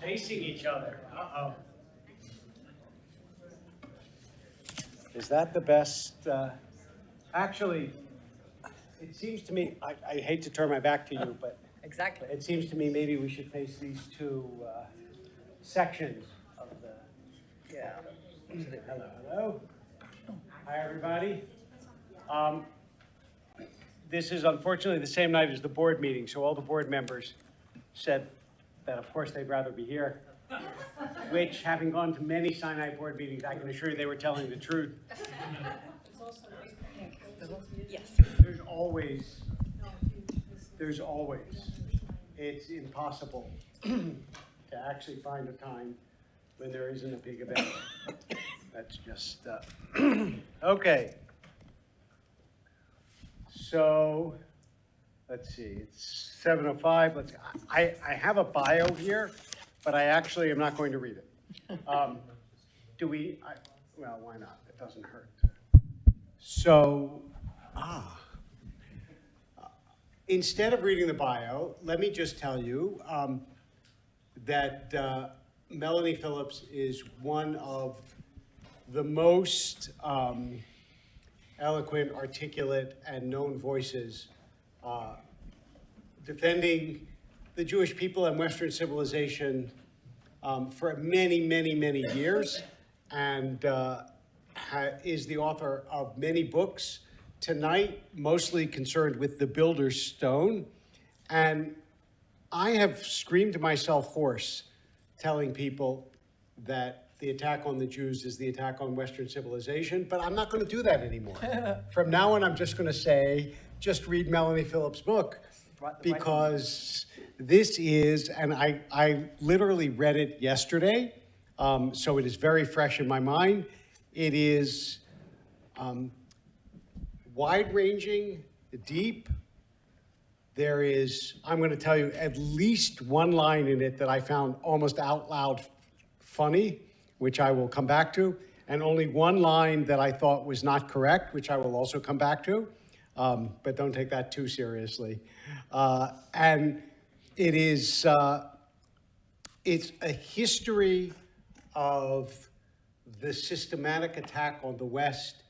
Facing each other. Uh-oh. Is that the best? Actually, it seems to me, I hate to turn my back to you, but Exactly. it seems to me maybe we should face these two sections of the. Yeah. Hello, hello. Hi, everybody. This is unfortunately the same night as the board meeting, so all the board members said that, of course, they'd rather be here, which, having gone to many Sinai board meetings, I can assure you they were telling the truth. Yes. There's always, it's impossible to actually find a time when there isn't a big event. That's just, okay. So, let's see, it's 7:05. I have a bio here, but I actually am not going to read it. Well, why not? It doesn't hurt. So, instead of reading the bio, let me just tell you that Melanie Phillips is one of the most eloquent, articulate, and known voices defending the Jewish people and Western civilization for many, many, many years, and is the author of many books. Tonight, mostly concerned with the builder's stone. And I have screamed myself hoarse telling people that the attack on the Jews is the attack on Western civilization, but I'm not going to do that anymore. From now on, I'm just going to say, just read Melanie Phillips' book, because this is, and I literally read it yesterday, so it is very fresh in my mind. It is wide-ranging, deep. There is, I'm going to tell you, at least one line in it that I found almost out loud funny, which I will come back to, and only one line that I thought was not correct, which I will also come back to, but don't take that too seriously. And it is, it's a history of the systematic attack on the West,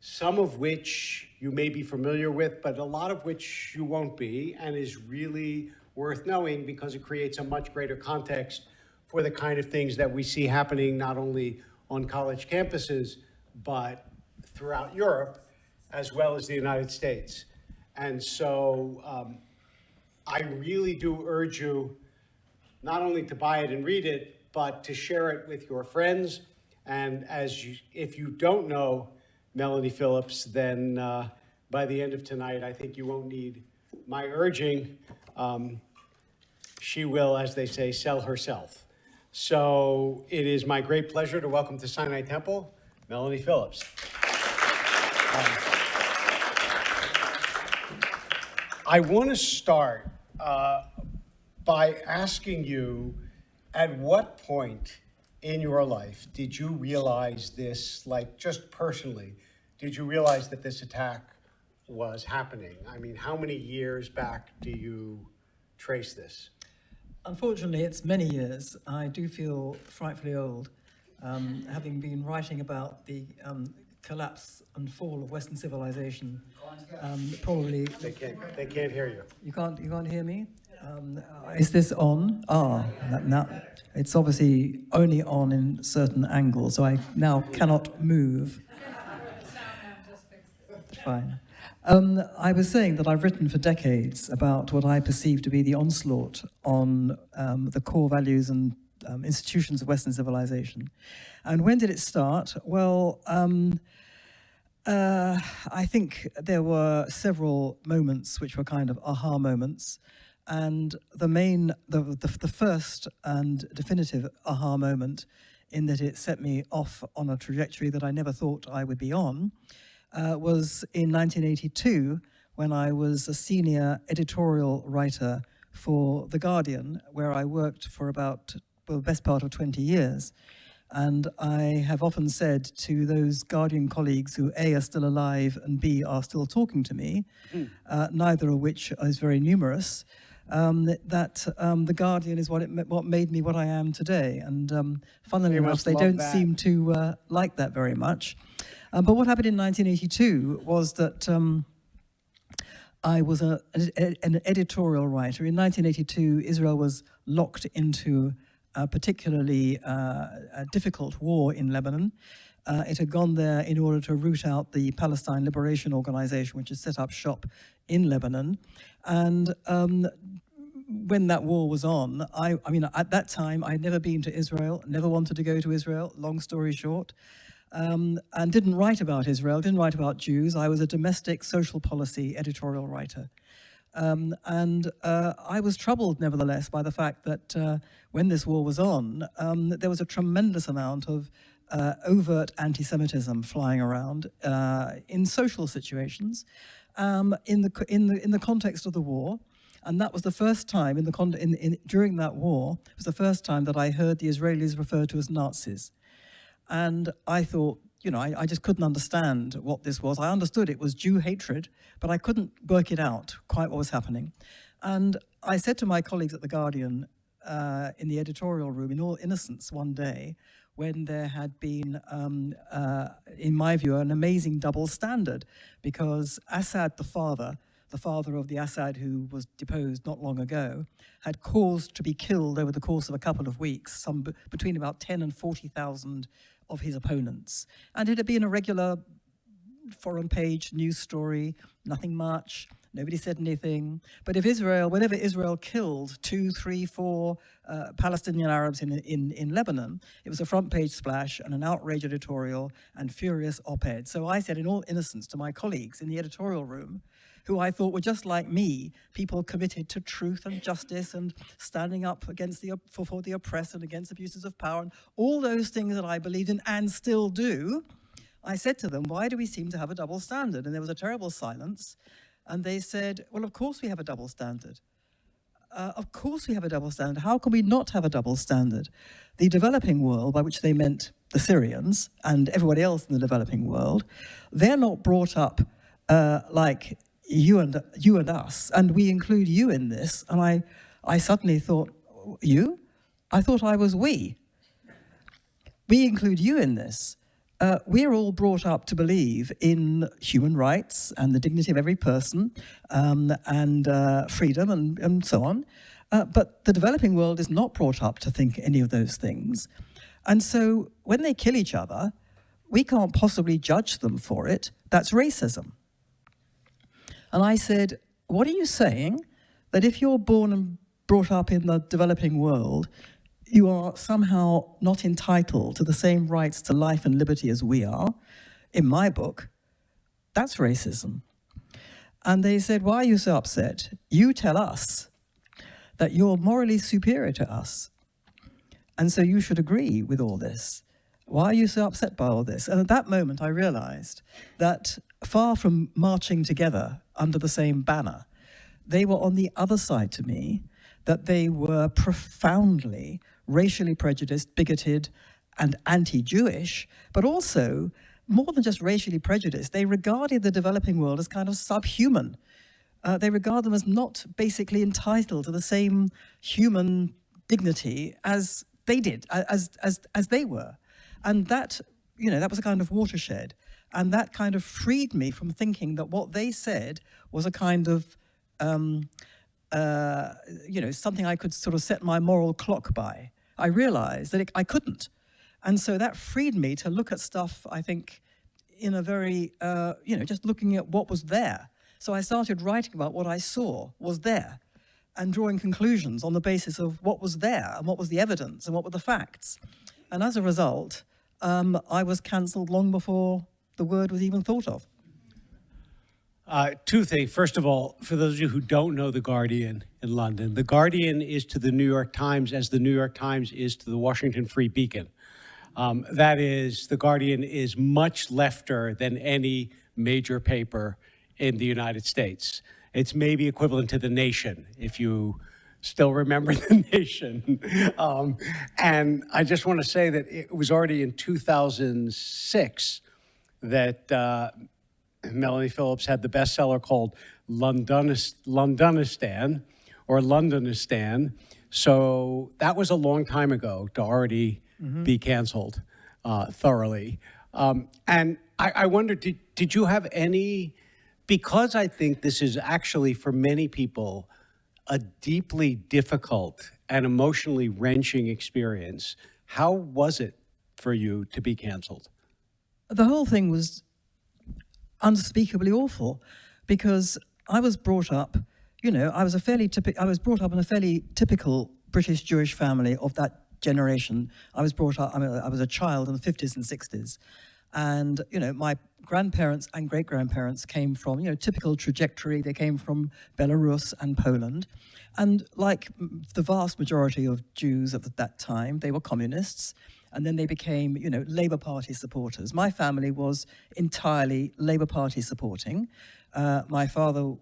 some of which you may be familiar with, but a lot of which you won't be, and is really worth knowing because it creates a much greater context for the kind of things that we see happening not only on college campuses, but throughout Europe, as well as the United States. And so I really do urge you not only to buy it and read it, but to share it with your friends. And if you don't know Melanie Phillips, then by the end of tonight, I think you won't need my urging. She will, as they say, sell herself. So it is my great pleasure to welcome to Sinai Temple, Melanie Phillips. I want to start by asking you, at what point in your life did you realize this, like just personally, did you realize that this attack was happening? I mean, how many years back do you trace this? Unfortunately, it's many years. I do feel frightfully old, having been writing about the collapse and fall of Western civilization. Probably. They can't hear you. You can't hear me? Is this on? Now it's obviously only on in certain angles, so I now cannot move. Fine. I was saying that I've written for decades about what I perceive to be the onslaught on the core values and institutions of Western civilization. And when did it start? Well, I think there were several moments which were kind of aha moments. And the first and definitive aha moment, in that it set me off on a trajectory that I never thought I would be on, was in 1982, when I was a senior editorial writer for The Guardian, where I worked for the best part of 20 years. And I have often said to those Guardian colleagues who A, are still alive, and B, are still talking to me, neither of which is very numerous, The Guardian is what made me what I am today. And funnily They enough, must they love don't that. seem to like that very much. But what happened in 1982 was that I was an editorial writer. In 1982, Israel was locked into a particularly difficult war in Lebanon. It had gone there in order to root out the Palestine Liberation Organization, which had set up shop in Lebanon. And when that war was on, I mean, at that time, I'd never been to Israel, never wanted to go to Israel, long story short, and didn't write about Israel, didn't write about Jews. I was a domestic social policy editorial writer. I was troubled, nevertheless, by the fact that when this war was on, there was a tremendous amount of overt anti-Semitism flying around in social situations, in the context of the war, and that was the first time during that war. It was the first time that I heard the Israelis referred to as Nazis, and I thought, you know, I just couldn't understand what this was. I understood it was Jew hatred, but I couldn't work it out quite what was happening. And I said to my colleagues at The Guardian in the editorial room, in all innocence, one day, when there had been, in my view, an amazing double standard, because Assad, the father of the Assad who was deposed not long ago, had caused to be killed over the course of a couple of weeks, between about 10 and 40,000 of his opponents. And it had been a regular foreign page news story, nothing much, nobody said anything. But whenever Israel killed 2, 3, 4 Palestinian Arabs in Lebanon, it was a front page splash and an outrage editorial and furious op-ed. So I said in all innocence to my colleagues in the editorial room, who I thought were just like me, people committed to truth and justice and standing up against for the oppressed and against abuses of power, and all those things that I believed in and still do. I said to them, why do we seem to have a double standard? And there was a terrible silence. And they said, well, of course we have a double standard. Of course we have a double standard. How can we not have a double standard? The developing world, by which they meant the Syrians and everybody else in the developing world, they're not brought up like you and us, and we include you in this. And I suddenly thought, you? I thought I was we. We include you in this. We're all brought up to believe in human rights and the dignity of every person, and freedom and so on. But the developing world is not brought up to think any of those things. And so when they kill each other, we can't possibly judge them for it. That's racism. And I said, what are you saying? That if you're born and brought up in the developing world, you are somehow not entitled to the same rights to life and liberty as we are? In my book, that's racism. And they said, why are you so upset? You tell us that you're morally superior to us, and so you should agree with all this. Why are you so upset by all this? And at that moment, I realized that far from marching together under the same banner, they were on the other side to me, that they were profoundly racially prejudiced, bigoted, and anti-Jewish, but also, more than just racially prejudiced, they regarded the developing world as kind of subhuman. They regard them as not basically entitled to the same human dignity as they did, as they were. And that, you know, that was a kind of watershed. And that kind of freed me from thinking that what they said was a kind of, you know, something I could sort of set my moral clock by. I realized that I couldn't. And so that freed me to look at stuff, I think, in a very, you know, just looking at what was there. So I started writing about what I saw was there and drawing conclusions on the basis of what was there and what was the evidence and what were the facts. And as a result, I was cancelled long before the word was even thought of. Two things. First of all, for those of you who don't know The Guardian in London, The Guardian is to the New York Times as the New York Times is to the Washington Free Beacon. That is, The Guardian is much lefter than any major paper in the United States. It's maybe equivalent to The Nation, if you still remember The Nation. And I just want to say that it was already in 2006 that Melanie Phillips had the bestseller called Londonistan, or Londonistan. So that was a long time ago to already be canceled thoroughly. And I wonder, did you have any, because I think this is actually for many people a deeply difficult and emotionally wrenching experience. How was it for you to be canceled? The whole thing was unspeakably awful because I was brought up, I was brought up in a fairly typical British Jewish family of that generation. I was brought up, I was a child in the 50s and 60s. And, my grandparents and great-grandparents came from, typical trajectory. They came from Belarus and Poland. And like the vast majority of Jews at that time, they were communists. And then they became, Labour Party supporters. My family was entirely Labour Party supporting. My father,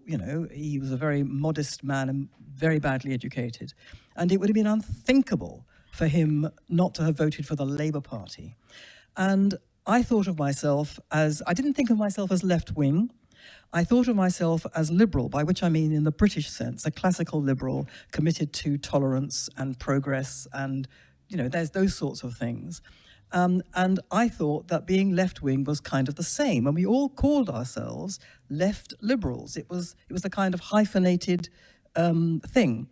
he was a very modest man and very badly educated. And it would have been unthinkable for him not to have voted for the Labour Party. And I thought of myself I didn't think of myself as left-wing. I thought of myself as liberal, by which I mean in the British sense, a classical liberal committed to tolerance and progress and, there's those sorts of things. And I thought that being left-wing was kind of the same. And we all called ourselves left liberals. It was a kind of hyphenated thing.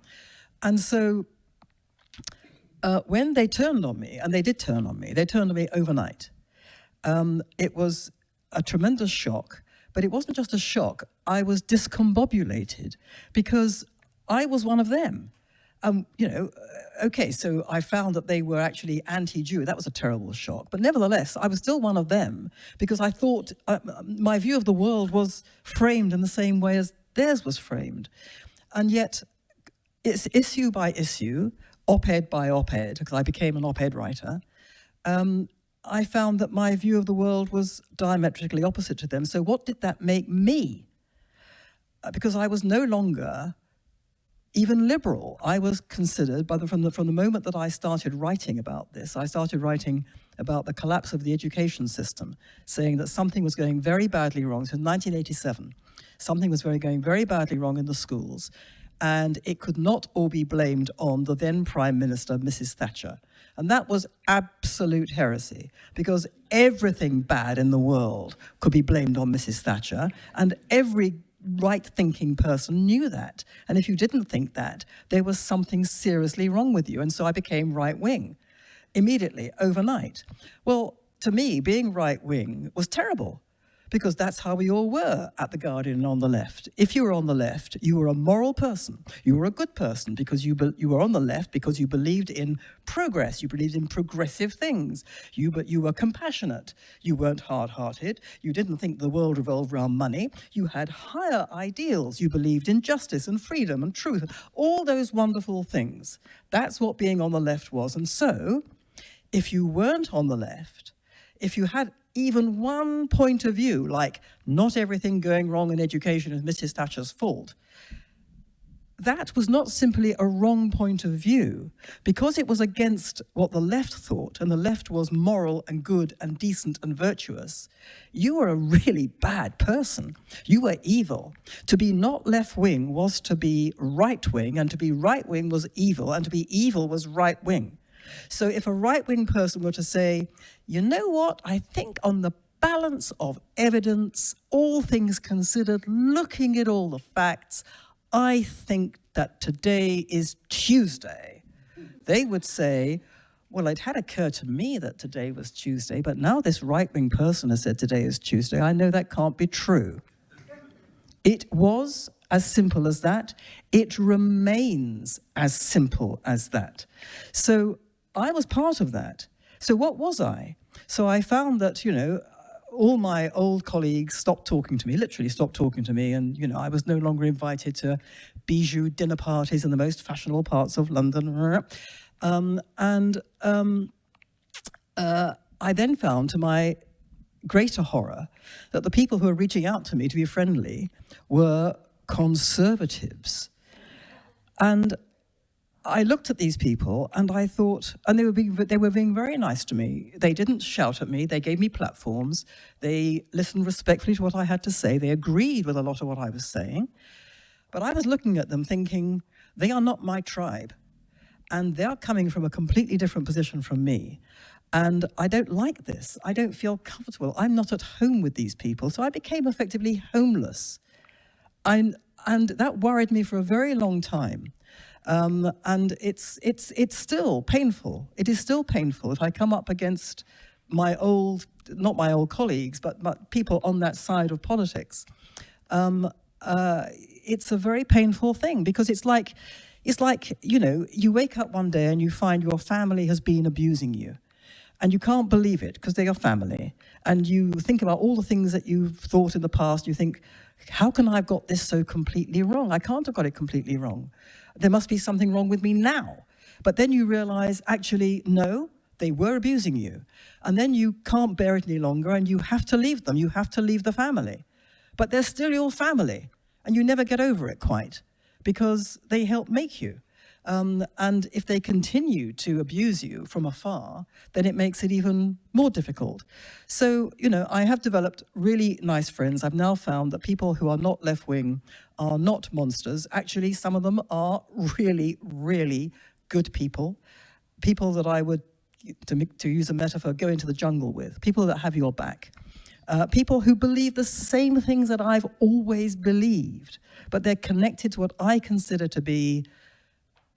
And so when they turned on me, and they did turn on me, they turned on me overnight. It was a tremendous shock, but it wasn't just a shock. I was discombobulated because I was one of them. Okay, so I found that they were actually anti-Jew. That was a terrible shock. But nevertheless, I was still one of them because I thought my view of the world was framed in the same way as theirs was framed. And yet, it's issue by issue, op-ed by op-ed, because I became an op-ed writer, I found that my view of the world was diametrically opposite to them. So what did that make me? Because I was no longer even liberal. I was considered, from the moment that I started writing about this, I started writing about the collapse of the education system, saying that something was going very badly wrong. So in 1987, something was going very badly wrong in the schools, and it could not all be blamed on the then Prime Minister, Mrs. Thatcher. And that was absolute heresy, because everything bad in the world could be blamed on Mrs. Thatcher, and every right-thinking person knew that. And if you didn't think that, there was something seriously wrong with you. And so I became right-wing immediately, overnight. Well, to me, being right-wing was terrible, because that's how we all were at The Guardian and on the left. If you were on the left, you were a moral person. You were a good person because you were on the left because you believed in progress. You believed in progressive things. You were compassionate. You weren't hard-hearted. You didn't think the world revolved around money. You had higher ideals. You believed in justice and freedom and truth. All those wonderful things. That's what being on the left was. And so, if you weren't on the left, if you had even one point of view, like not everything going wrong in education is Mrs. Thatcher's fault, that was not simply a wrong point of view, because it was against what the left thought, and the left was moral and good and decent and virtuous. You were a really bad person. You were evil. To be not left-wing was to be right-wing, and to be right-wing was evil, and to be evil was right-wing. So if a right-wing person were to say, you know what, I think on the balance of evidence, all things considered, looking at all the facts, I think that today is Tuesday, they would say, well, it had occurred to me that today was Tuesday, but now this right-wing person has said today is Tuesday. I know that can't be true. It was as simple as that. It remains as simple as that. So I was part of that. So what was I? So I found that, all my old colleagues stopped talking to me, literally stopped talking to me, and, I was no longer invited to bijou dinner parties in the most fashionable parts of London. I then found, to my greater horror, that the people who were reaching out to me to be friendly were conservatives. And I looked at these people and I thought, and they were being very nice to me. They didn't shout at me. They gave me platforms. They listened respectfully to what I had to say. They agreed with a lot of what I was saying. But I was looking at them thinking, They are not my tribe. And they're coming from a completely different position from me. And I don't like this. I don't feel comfortable. I'm not at home with these people. So I became effectively homeless. And that worried me for a very long time. And it's still painful. It is still painful if I come up against my old, not my old colleagues, but people on that side of politics. It's a very painful thing because it's like, you know, you wake up one day and you find your family has been abusing you. And you can't believe it because they are family. And you think about all the things that you've thought in the past. You think, how can I have got this so completely wrong? I can't have got it completely wrong. There must be something wrong with me now. But then you realize, actually, no, they were abusing you. And then you can't bear it any longer and you have to leave them. You have to leave the family. But they're still your family. And you never get over it quite because they help make you. And if they continue to abuse you from afar, then it makes it even more difficult. So, you know, I have developed really nice friends. I've now found that people who are not left-wing are not monsters. Actually, some of them are really, really good people. People that I would, to use a metaphor, go into the jungle with. People that have your back. People who believe the same things that I've always believed, but they're connected to what I consider to be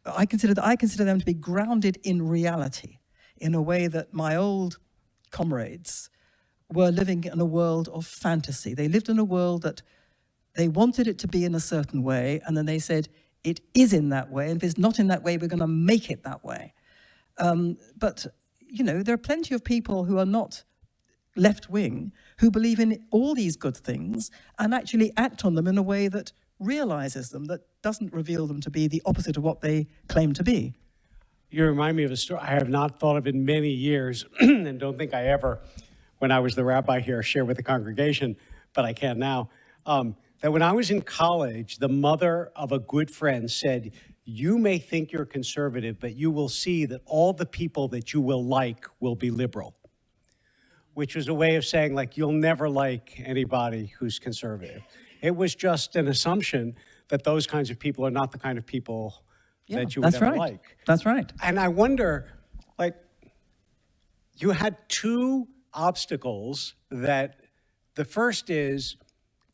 I consider them to be grounded in reality in a way that my old comrades were living in a world of fantasy. They lived in a world that they wanted it to be in a certain way, and then they said, it is in that way, and if it's not in that way, we're going to make it that way. But, you know, there are plenty of people who are not left-wing who believe in all these good things and actually act on them in a way that realizes them, that doesn't reveal them to be the opposite of what they claim to be. You remind me of a story I have not thought of in many years and don't think I ever, when I was the rabbi here, shared with the congregation, but I can now, that when I was in college, the mother of a good friend said, you may think you're conservative, but you will see that all the people that you will like will be liberal, which was a way of saying, like, you'll never like anybody who's conservative. It was just an assumption that those kinds of people are not the kind of people that you would ever like. That's right. And I wonder, like, you had two obstacles that the first is,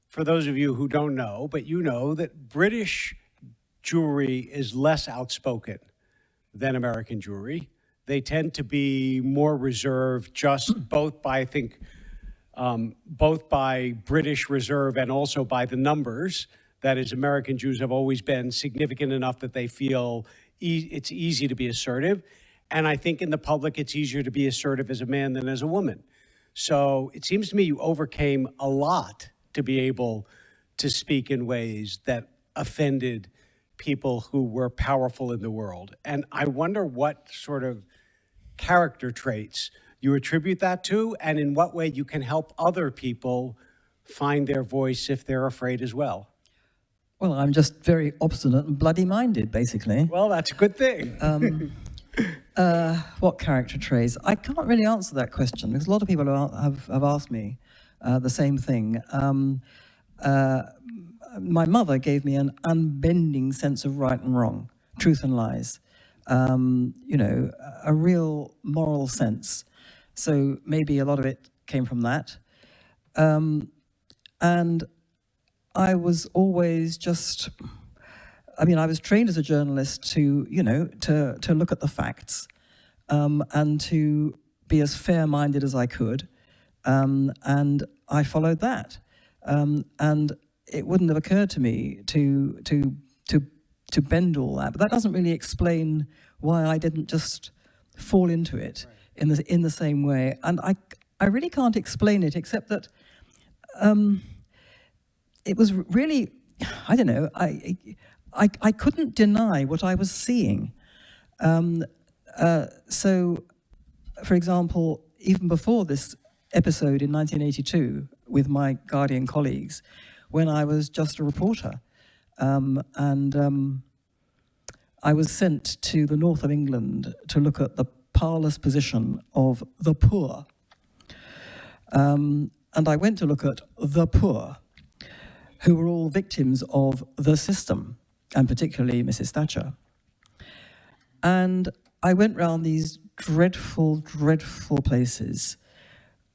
for those of you who don't know, but you know that British Jewry is less outspoken than American Jewry. They tend to be more reserved, just both by, I think, both by British Reserve and also by the numbers. That is, American Jews have always been significant enough that they feel it's easy to be assertive. And I think in the public, it's easier to be assertive as a man than as a woman. So it seems to me you overcame a lot to be able to speak in ways that offended people who were powerful in the world. And I wonder what sort of character traits you attribute that to, and in what way you can help other people find their voice if they're afraid as well. Well, I'm just very obstinate and bloody-minded, basically. Well, that's a good thing. What character traits? I can't really answer that question because a lot of people have asked me the same thing. My mother gave me an unbending sense of right and wrong, truth and lies. You know, a real moral sense. So maybe a lot of it came from that. And I was always just, I mean, I was trained as a journalist to, you know, to look at the facts and to be as fair-minded as I could. And I followed that. And it wouldn't have occurred to me to bend all that. But that doesn't really explain why I didn't just fall into it in the same way. And I really can't explain it except that it was really, I don't know, I couldn't deny what I was seeing. So, for example, even before this episode in 1982 with my Guardian colleagues, when I was just a reporter, and I was sent to the north of England to look at the parlous position of the poor. And I went to look at the poor, who were all victims of the system. and particularly Mrs. Thatcher. And I went round these dreadful, dreadful places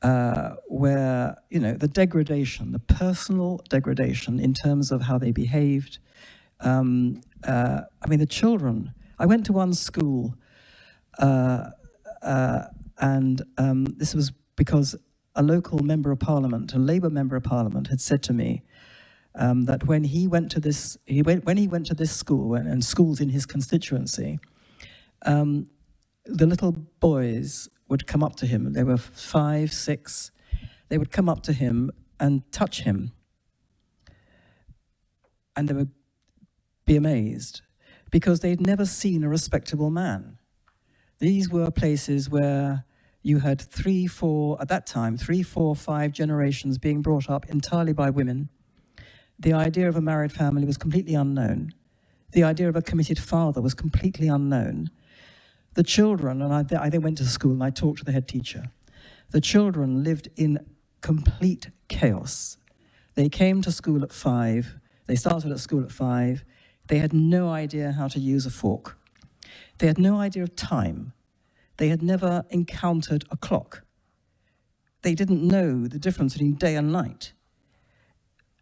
where, the degradation, the personal degradation in terms of how they behaved. The children. I went to one school, and this was because a local member of parliament, a Labour member of parliament, had said to me that when he went to this, school and schools in his constituency, the little boys would come up to him. They were 5, 6. They would come up to him and touch him, and they would be amazed because they'd never seen a respectable man. These were places where you had 3, 4, 5 generations being brought up entirely by women. The idea of a married family was completely unknown. The idea of a committed father was completely unknown. The children, and I then went to school and I talked to the head teacher. The children lived in complete chaos. They came to school at 5. They started at school at 5. They had no idea how to use a fork. They had no idea of time. They had never encountered a clock. They didn't know the difference between day and night.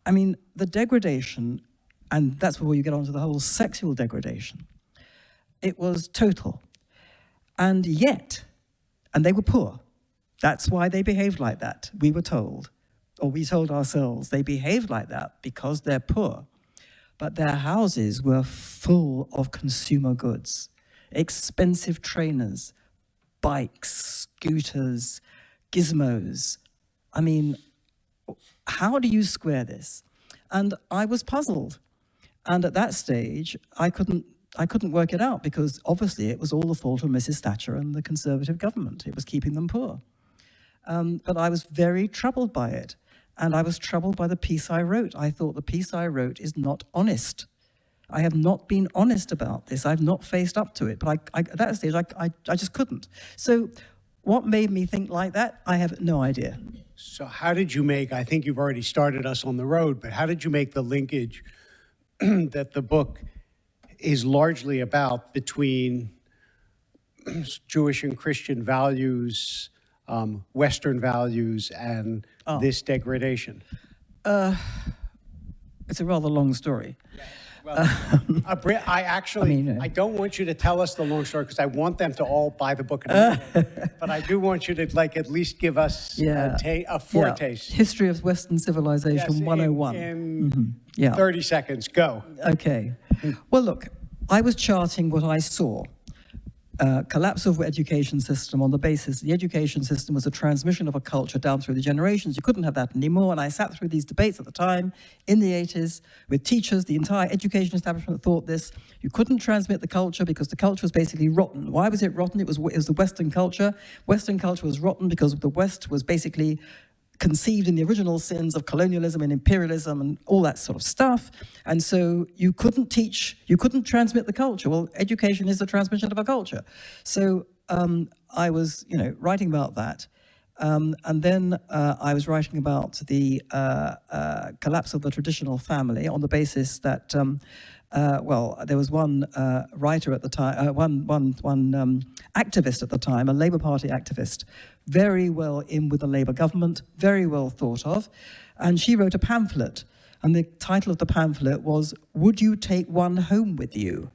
The degradation, and that's where you get onto the whole sexual degradation, it was total. And yet, and they were poor. That's why they behaved like that, we were told. Or we told ourselves they behaved like that because they're poor. But their houses were full of consumer goods, expensive trainers, bikes, scooters, gizmos. How do you square this? And I was puzzled. And at that stage, I couldn't work it out because obviously it was all the fault of Mrs. Thatcher and the Conservative government. It was keeping them poor. But I was very troubled by it. And I was troubled by the piece I wrote. I thought the piece I wrote is not honest. I have not been honest about this. I've not faced up to it. But at that stage, I just couldn't. So what made me think like that? I have no idea. So how did you make, I think you've already started us on the road, but how did you make the linkage that the book is largely about between Jewish and Christian values, Western values, and this degradation? It's a rather long story. Well, I don't want you to tell us the long story because I want them to all buy the book. But I do want you to at least give us a foretaste. History of Western Civilization 101. In 30 seconds, go. Okay. Well, look, I was charting what I saw. Collapse of the education system on the basis the education system was a transmission of a culture down through the generations. You couldn't have that anymore. And I sat through these debates at the time in the 80s with teachers. The entire education establishment thought this. You couldn't transmit the culture because the culture was basically rotten. Why was it rotten? It was the Western culture. Western culture was rotten because the West was basically conceived in the original sins of colonialism and imperialism and all that sort of stuff. And so you couldn't transmit the culture. Well, education is the transmission of a culture. So I was, writing about that. And then I was writing about the collapse of the traditional family on the basis that, there was one writer at the time, one activist at the time, a Labour Party activist, very well in with the Labour government, very well thought of, and she wrote a pamphlet, and the title of the pamphlet was, "Would you take one home with you?"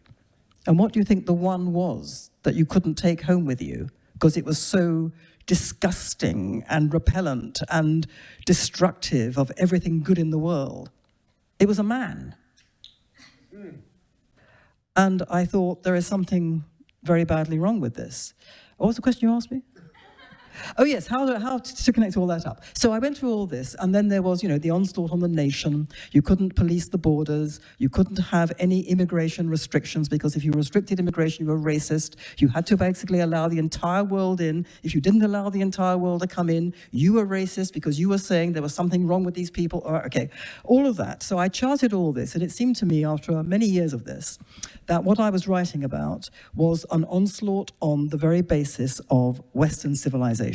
And what do you think the one was that you couldn't take home with you? Because it was so disgusting and repellent and destructive of everything good in the world. It was a man. And I thought, there is something very badly wrong with this. What was the question you asked me? Oh yes, how to connect all that up. So I went through all this, and then there was, the onslaught on the nation. You couldn't police the borders. You couldn't have any immigration restrictions, because if you restricted immigration, you were racist. You had to basically allow the entire world in. If you didn't allow the entire world to come in, you were racist because you were saying there was something wrong with these people. Okay, all of that. So I charted all this, and it seemed to me, after many years of this, that what I was writing about was an onslaught on the very basis of Western civilization.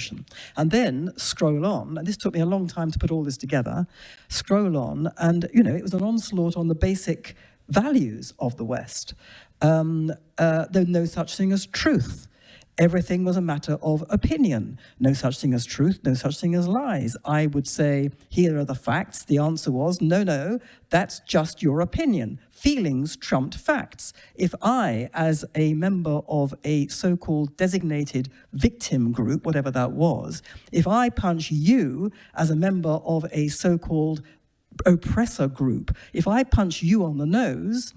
And then scroll on, and this took me a long time to put all this together, scroll on, and, it was an onslaught on the basic values of the West. There's no such thing as truth. Everything was a matter of opinion. No such thing as truth, no such thing as lies. I would say, here are the facts. The answer was, no, that's just your opinion. Feelings trumped facts. If I, as a member of a so-called designated victim group, whatever that was, if I punch you as a member of a so-called oppressor group, if I punch you on the nose,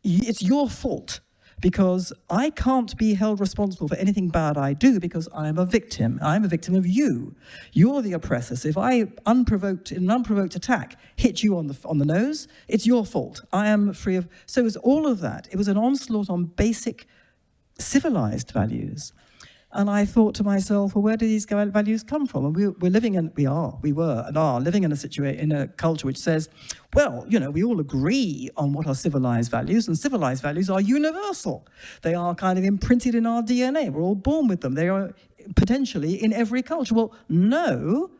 it's your fault, because I can't be held responsible for anything bad I do because I am a victim. I'm a victim of you. You're the oppressor. So if I, in an unprovoked attack, hit you on the nose, it's your fault. I am free of... So it was all of that. It was an onslaught on basic civilized values. And I thought to myself, well, where do these values come from? And we were living in a culture which says, well, we all agree on what are civilized values, and civilized values are universal. They are kind of imprinted in our DNA. We're all born with them. They are potentially in every culture. Well, no,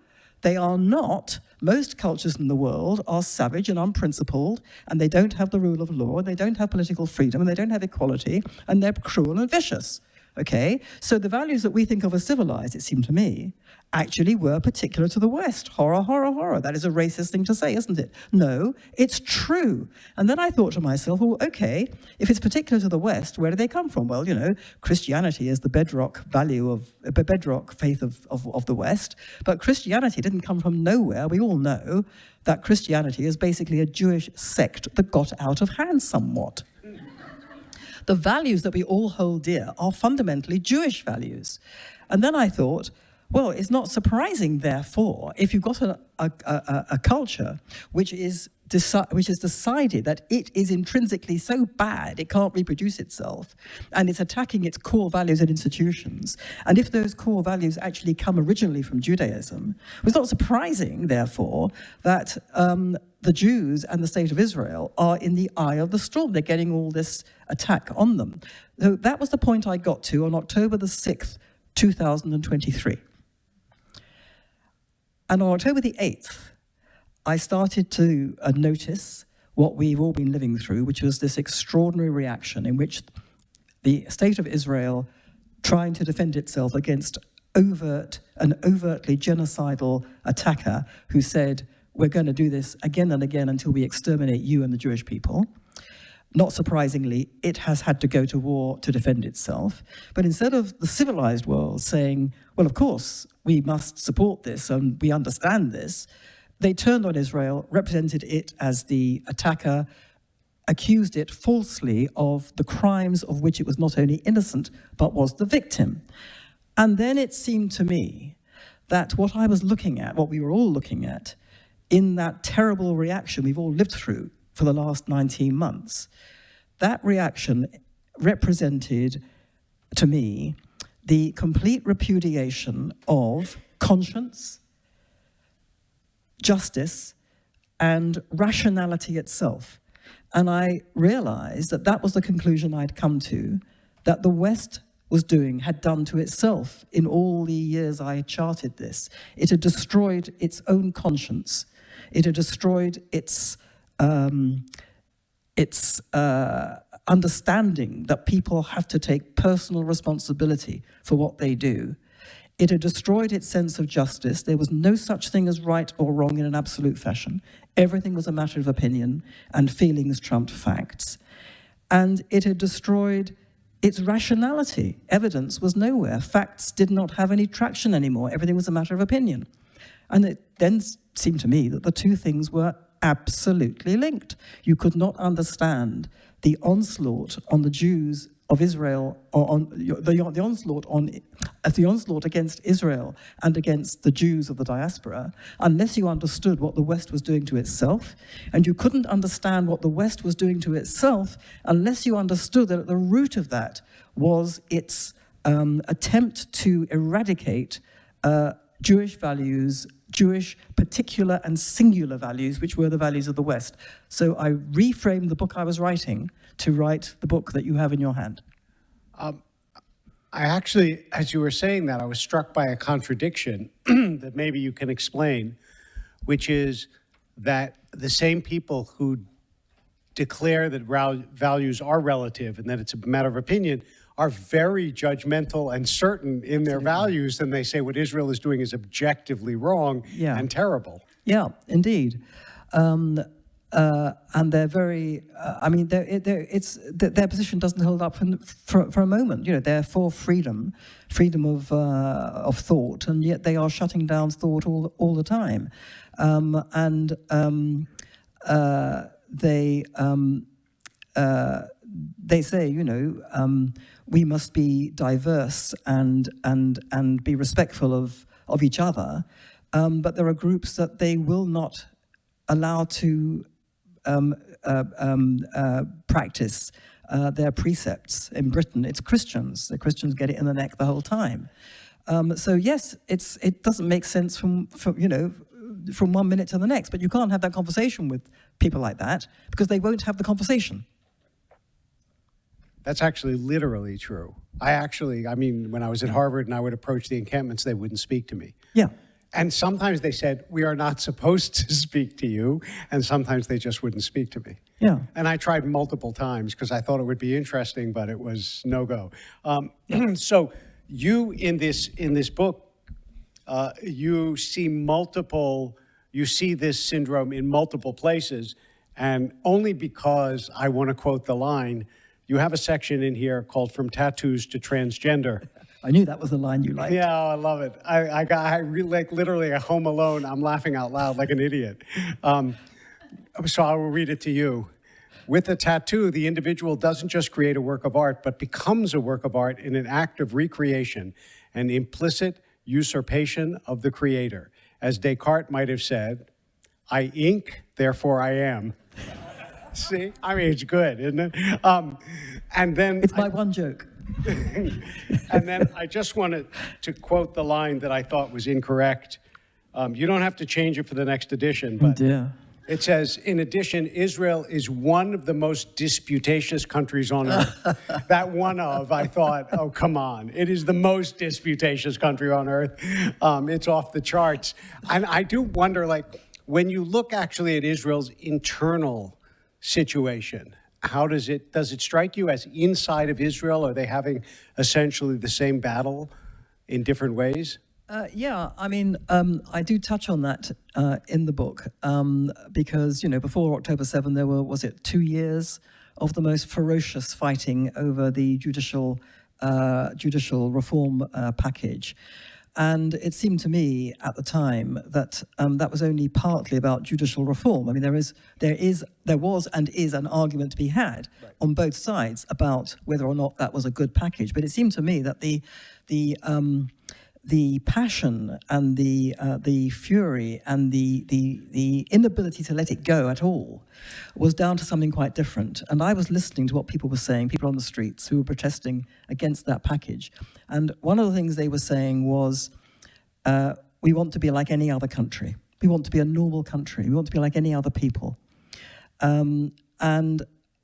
they are not. Most cultures in the world are savage and unprincipled, and they don't have the rule of law, they don't have political freedom, and they don't have equality, and they're cruel and vicious. Okay, so the values that we think of as civilized, it seemed to me, actually were particular to the West. Horror, horror, horror. That is a racist thing to say, isn't it? No, it's true. And then I thought to myself, well, okay, if it's particular to the West, where do they come from? Well, Christianity is the bedrock faith of the West, but Christianity didn't come from nowhere. We all know that Christianity is basically a Jewish sect that got out of hand somewhat. The values that we all hold dear are fundamentally Jewish values. And then I thought, well, it's not surprising, therefore, if you've got a culture which has decided that it is intrinsically so bad it can't reproduce itself, and it's attacking its core values and institutions, and if those core values actually come originally from Judaism, it's not surprising, therefore, that the Jews and the state of Israel are in the eye of the storm. They're getting all this attack on them. So that was the point I got to on October the 6th, 2023. And on October the 8th, I started to notice what we've all been living through, which was this extraordinary reaction in which the state of Israel, trying to defend itself against an overtly genocidal attacker who said, we're going to do this again and again until we exterminate you and the Jewish people. Not surprisingly, it has had to go to war to defend itself. But instead of the civilized world saying, well, of course, we must support this and we understand this, they turned on Israel, represented it as the attacker, accused it falsely of the crimes of which it was not only innocent, but was the victim. And then it seemed to me that what I was looking at, what we were all looking at, in that terrible reaction we've all lived through for the last 19 months, that reaction represented, to me, the complete repudiation of conscience, justice, and rationality itself. And I realized that that was the conclusion I'd come to, that the West had done to itself in all the years I had charted this. It had destroyed its own conscience. It had destroyed its understanding that people have to take personal responsibility for what they do. It had destroyed its sense of justice. There was no such thing as right or wrong in an absolute fashion. Everything was a matter of opinion, and feelings trumped facts. And it had destroyed its rationality. Evidence was nowhere. Facts did not have any traction anymore. Everything was a matter of opinion. And it then seemed to me that the two things were absolutely linked. You could not understand the onslaught on the Jews of Israel, or on the onslaught against Israel and against the Jews of the diaspora, unless you understood what the West was doing to itself. And you couldn't understand what the West was doing to itself unless you understood that at the root of that was its attempt to eradicate Jewish values, Jewish particular and singular values, which were the values of the West. So I reframed the book I was writing to write the book that you have in your hand. I actually, as you were saying that, I was struck by a contradiction that maybe you can explain, which is that the same people who declare that values are relative and that it's a matter of opinion are very judgmental and certain in their values, and they say what Israel is doing is objectively wrong and terrible. Yeah, indeed. And they're very, their position doesn't hold up for a moment. You know, they're for freedom of thought, and yet they are shutting down thought all the time. They say, you know, we must be diverse and be respectful of each other, but there are groups that they will not allow to practice their precepts. In Britain, it's Christians. The Christians get it in the neck the whole time. So yes, it doesn't make sense from one minute to the next, but you can't have that conversation with people like that because they won't have the conversation. That's actually literally true. I mean, when I was at Harvard and I would approach the encampments, they wouldn't speak to me. Yeah. And sometimes they said, we are not supposed to speak to you. And sometimes they just wouldn't speak to me. Yeah. And I tried multiple times because I thought it would be interesting, but it was no go. So you, in this book, you see this syndrome in multiple places. And only because I want to quote the line, you have a section in here called From Tattoos to Transgender. I knew that was the line you liked. Yeah, I love it. I really, like, literally at home alone, I'm laughing out loud like an idiot. So I will read it to you. With a tattoo, the individual doesn't just create a work of art, but becomes a work of art in an act of recreation, an implicit usurpation of the creator. As Descartes might have said, I ink, therefore I am. See? I mean, it's good, isn't it? And then it's my one joke. And then I just wanted to quote the line that I thought was incorrect. You don't have to change it for the next edition, but it says, in addition, Israel is one of the most disputatious countries on earth. That one of, I thought, oh, come on. It is the most disputatious country on earth. It's off the charts. And I do wonder, like, when you look actually at Israel's internal situation, how does it strike you as inside of Israel? Are they having essentially the same battle in different ways? Yeah, I mean, I do touch on that in the book because, you know, before October 7, there were, 2 years of the most ferocious fighting over the judicial reform package. And it seemed to me at the time that that was only partly about judicial reform. I mean, there was and is an argument to be had on both sides about whether or not that was a good package. But it seemed to me that the passion and the fury and the inability to let it go at all was down to something quite different. And I was listening to what people were saying, people on the streets who were protesting against that package. And one of the things they were saying was, we want to be like any other country. We want to be a normal country. We want to be like any other people. And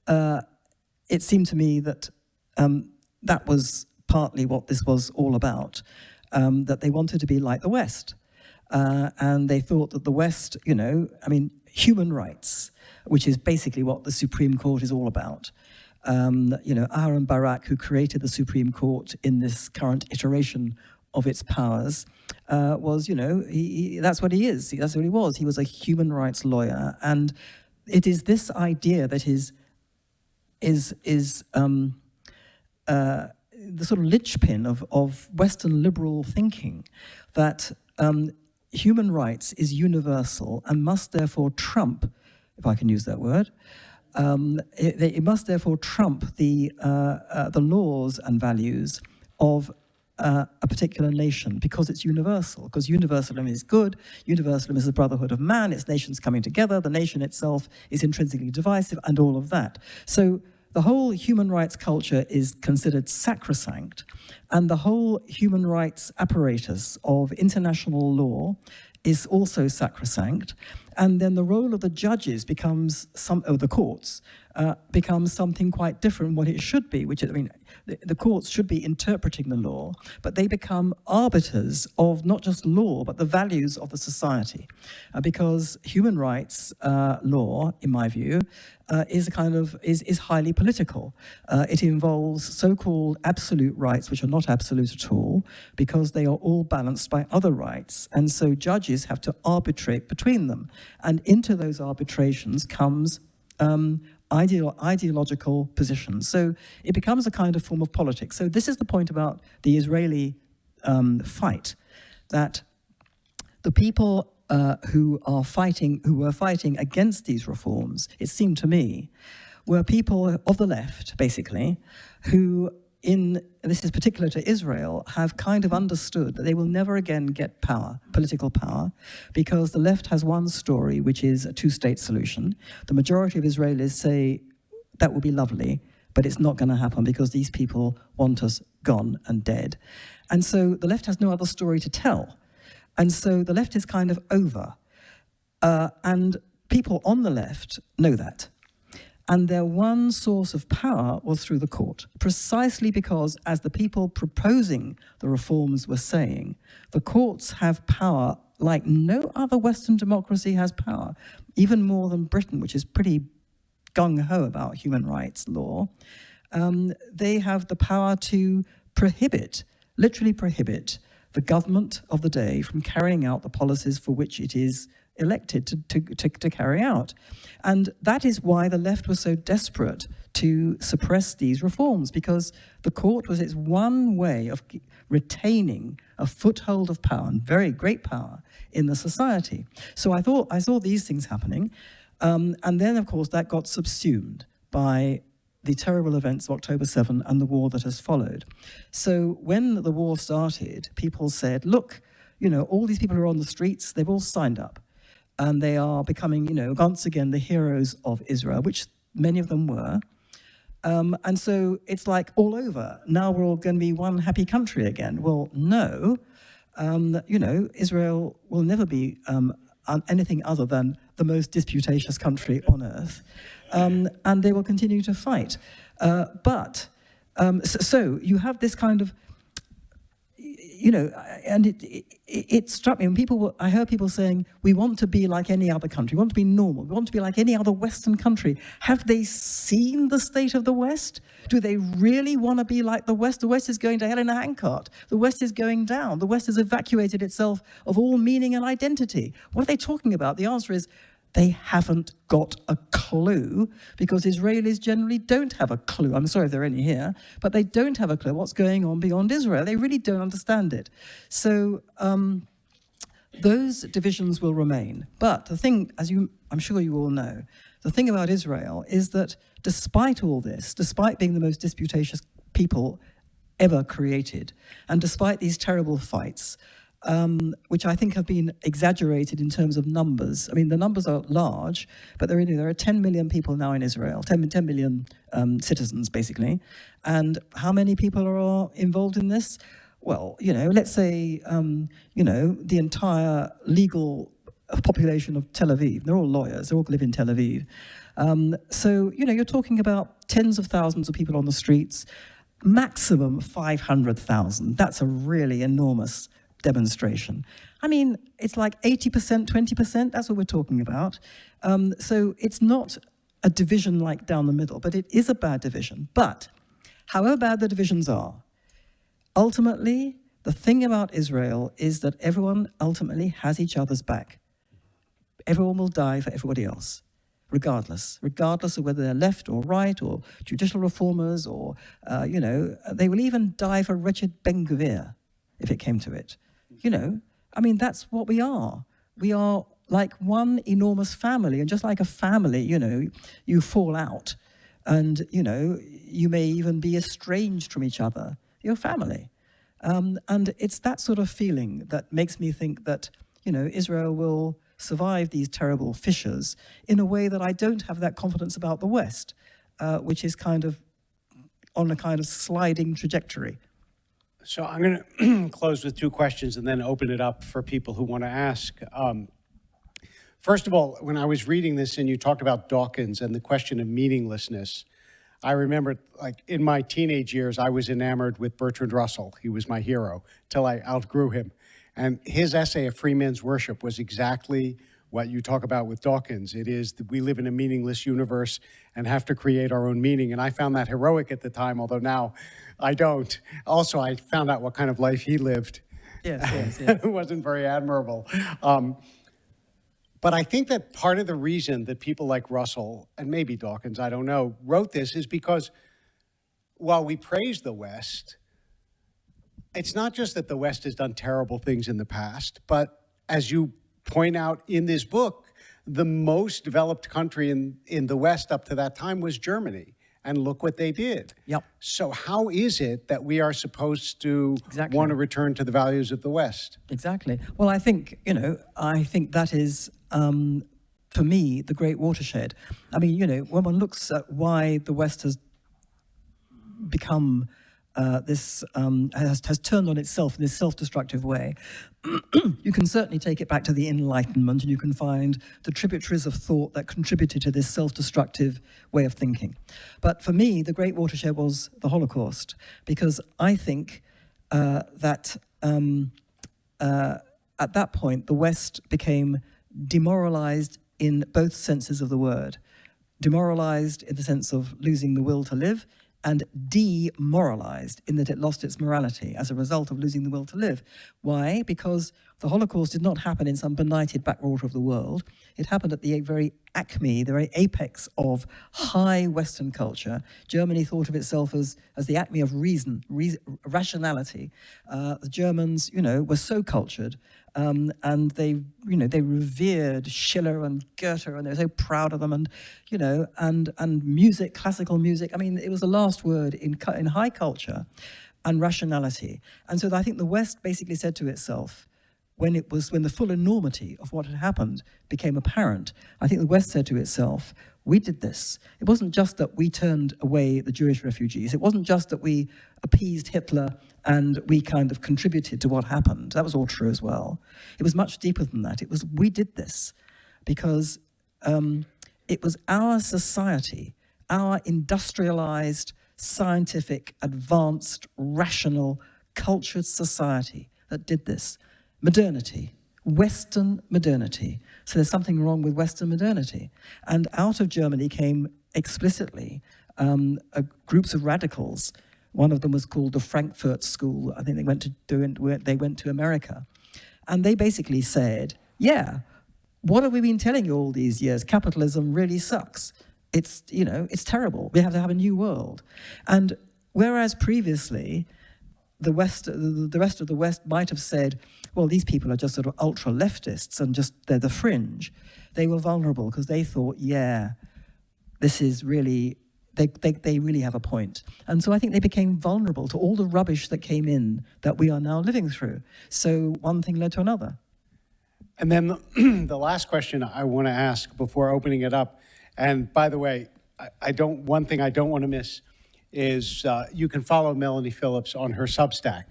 it seemed to me that that was partly what this was all about. That they wanted to be like the West. And they thought that the West, you know, I mean, human rights, which is basically what the Supreme Court is all about. You know, Aaron Barak, who created the Supreme Court in this current iteration of its powers, was, you know, that's what he is. That's what he was. He was a human rights lawyer. And it is this idea that is the sort of linchpin of Western liberal thinking, that human rights is universal and must therefore trump, if I can use that word, it must therefore trump the laws and values of a particular nation because it's universal, because universalism is good, universalism is the brotherhood of man, it's nations coming together, the nation itself is intrinsically divisive, and all of that. So the whole human rights culture is considered sacrosanct, and the whole human rights apparatus of international law is also sacrosanct, And then the role of the judges becomes the courts becomes something quite different from what it should be, which is, I mean, the courts should be interpreting the law, but they become arbiters of not just law, but the values of the society. Because human rights law, in my view, is highly political. It involves so-called absolute rights, which are not absolute at all, because they are all balanced by other rights. And so judges have to arbitrate between them. And into those arbitrations comes ideological positions. So it becomes a kind of form of politics. So this is the point about the Israeli fight, that the people who were fighting against these reforms, it seemed to me, were people of the left, basically, who, this is particular to Israel, have kind of understood that they will never again get power, political power, because the left has one story, which is a two-state solution. The majority of Israelis say that would be lovely, but it's not going to happen because these people want us gone and dead. And so the left has no other story to tell. And so the left is kind of over. And people on the left know that. And their one source of power was through the court, precisely because, as the people proposing the reforms were saying, the courts have power like no other Western democracy has power, even more than Britain, which is pretty gung-ho about human rights law. They have the power to literally prohibit, the government of the day from carrying out the policies for which it is elected to carry out. And that is why the left was so desperate to suppress these reforms, because the court was its one way of retaining a foothold of power, and very great power, in the society. So I saw these things happening, and then, of course, that got subsumed by the terrible events of October 7 and the war that has followed. So when the war started, people said, look, all these people who are on the streets, they've all signed up. And they are becoming, once again, the heroes of Israel, which many of them were. And so it's like all over. Now we're all going to be one happy country again. Well, no. Israel will never be anything other than the most disputatious country on earth. And they will continue to fight. So you have this kind of, and it struck me when I heard people saying, we want to be like any other country, we want to be normal, we want to be like any other Western country. Have they seen the state of the West? Do they really want to be like the West? The West is going to hell in a handcart. The West is going down. The West has evacuated itself of all meaning and identity. What are they talking about? The answer is, they haven't got a clue, because Israelis generally don't have a clue. I'm sorry if there are any here, but they don't have a clue what's going on beyond Israel. They really don't understand it. So those divisions will remain. But the thing, I'm sure you all know, the thing about Israel is that despite all this, despite being the most disputatious people ever created, and despite these terrible fights, which I think have been exaggerated in terms of numbers. I mean, the numbers are large, but there are 10 million people now in Israel, 10 million citizens, basically. And how many people are involved in this? Well, let's say, the entire legal population of Tel Aviv. They're all lawyers. They all live in Tel Aviv. So, you're talking about tens of thousands of people on the streets, maximum 500,000. That's a really enormous demonstration. I mean, it's like 80%, 20%, that's what we're talking about. So it's not a division like down the middle, but it is a bad division. But however bad the divisions are, ultimately, the thing about Israel is that everyone ultimately has each other's back. Everyone will die for everybody else, regardless of whether they're left or right or judicial reformers or, they will even die for wretched Ben-Gvir if it came to it. I mean, that's what we are. We are like one enormous family, and just like a family, you fall out, and, you may even be estranged from each other. You're family. And it's that sort of feeling that makes me think that, Israel will survive these terrible fissures in a way that I don't have that confidence about the West, which is kind of on a kind of sliding trajectory. So I'm going to close with two questions and then open it up for people who want to ask. First of all, when I was reading this and you talked about Dawkins and the question of meaninglessness, I remember, like, in my teenage years, I was enamored with Bertrand Russell. He was my hero till I outgrew him. And his essay, A Free Man's Worship, was exactly what you talk about with Dawkins. It is that we live in a meaningless universe and have to create our own meaning. And I found that heroic at the time, although now I don't. Also, I found out what kind of life he lived. Yes. It wasn't very admirable. But I think that part of the reason that people like Russell, and maybe Dawkins, I don't know, wrote this is because while we praise the West, it's not just that the West has done terrible things in the past, but as you point out in this book, the most developed country in the West up to that time was Germany. And look what they did. Yep. So how is it that we are supposed to want to return to the values of the West? Exactly. Well, I think that is, for me, the great watershed. I mean, when one looks at why the West has become has turned on itself in this self-destructive way, you can certainly take it back to the Enlightenment, and you can find the tributaries of thought that contributed to this self-destructive way of thinking. But for me, the great watershed was the Holocaust, because I think that at that point, the West became demoralized in both senses of the word. Demoralized in the sense of losing the will to live, and demoralized in that it lost its morality as a result of losing the will to live. Why? Because the Holocaust did not happen in some benighted backwater of the world. It happened at the very acme, the very apex of high Western culture. Germany thought of itself as the acme of rationality. The Germans, were so cultured, and they revered Schiller and Goethe, and they were so proud of them, and music, classical music. I mean, it was the last word in high culture and rationality. And so I think the West basically said to itself, when the full enormity of what had happened became apparent, I think the West said to itself, we did this. It wasn't just that we turned away the Jewish refugees. It wasn't just that we appeased Hitler and we kind of contributed to what happened. That was all true as well. It was much deeper than that. It was, we did this because it was our society, our industrialized, scientific, advanced, rational, cultured society that did this. Modernity, Western modernity. So there's something wrong with Western modernity. And out of Germany came explicitly groups of radicals. One of them was called the Frankfurt School. I think they went to America. And they basically said, yeah, what have we been telling you all these years? Capitalism really sucks. It's terrible. We have to have a new world. And whereas previously, the rest of the West might have said, well, these people are just sort of ultra-leftists and they're the fringe. They were vulnerable because they thought, yeah, this is really, they really have a point. And so I think they became vulnerable to all the rubbish that came in that we are now living through. So one thing led to another. And then the last question I want to ask before opening it up, and by the way, one thing I don't want to miss is you can follow Melanie Phillips on her Substack,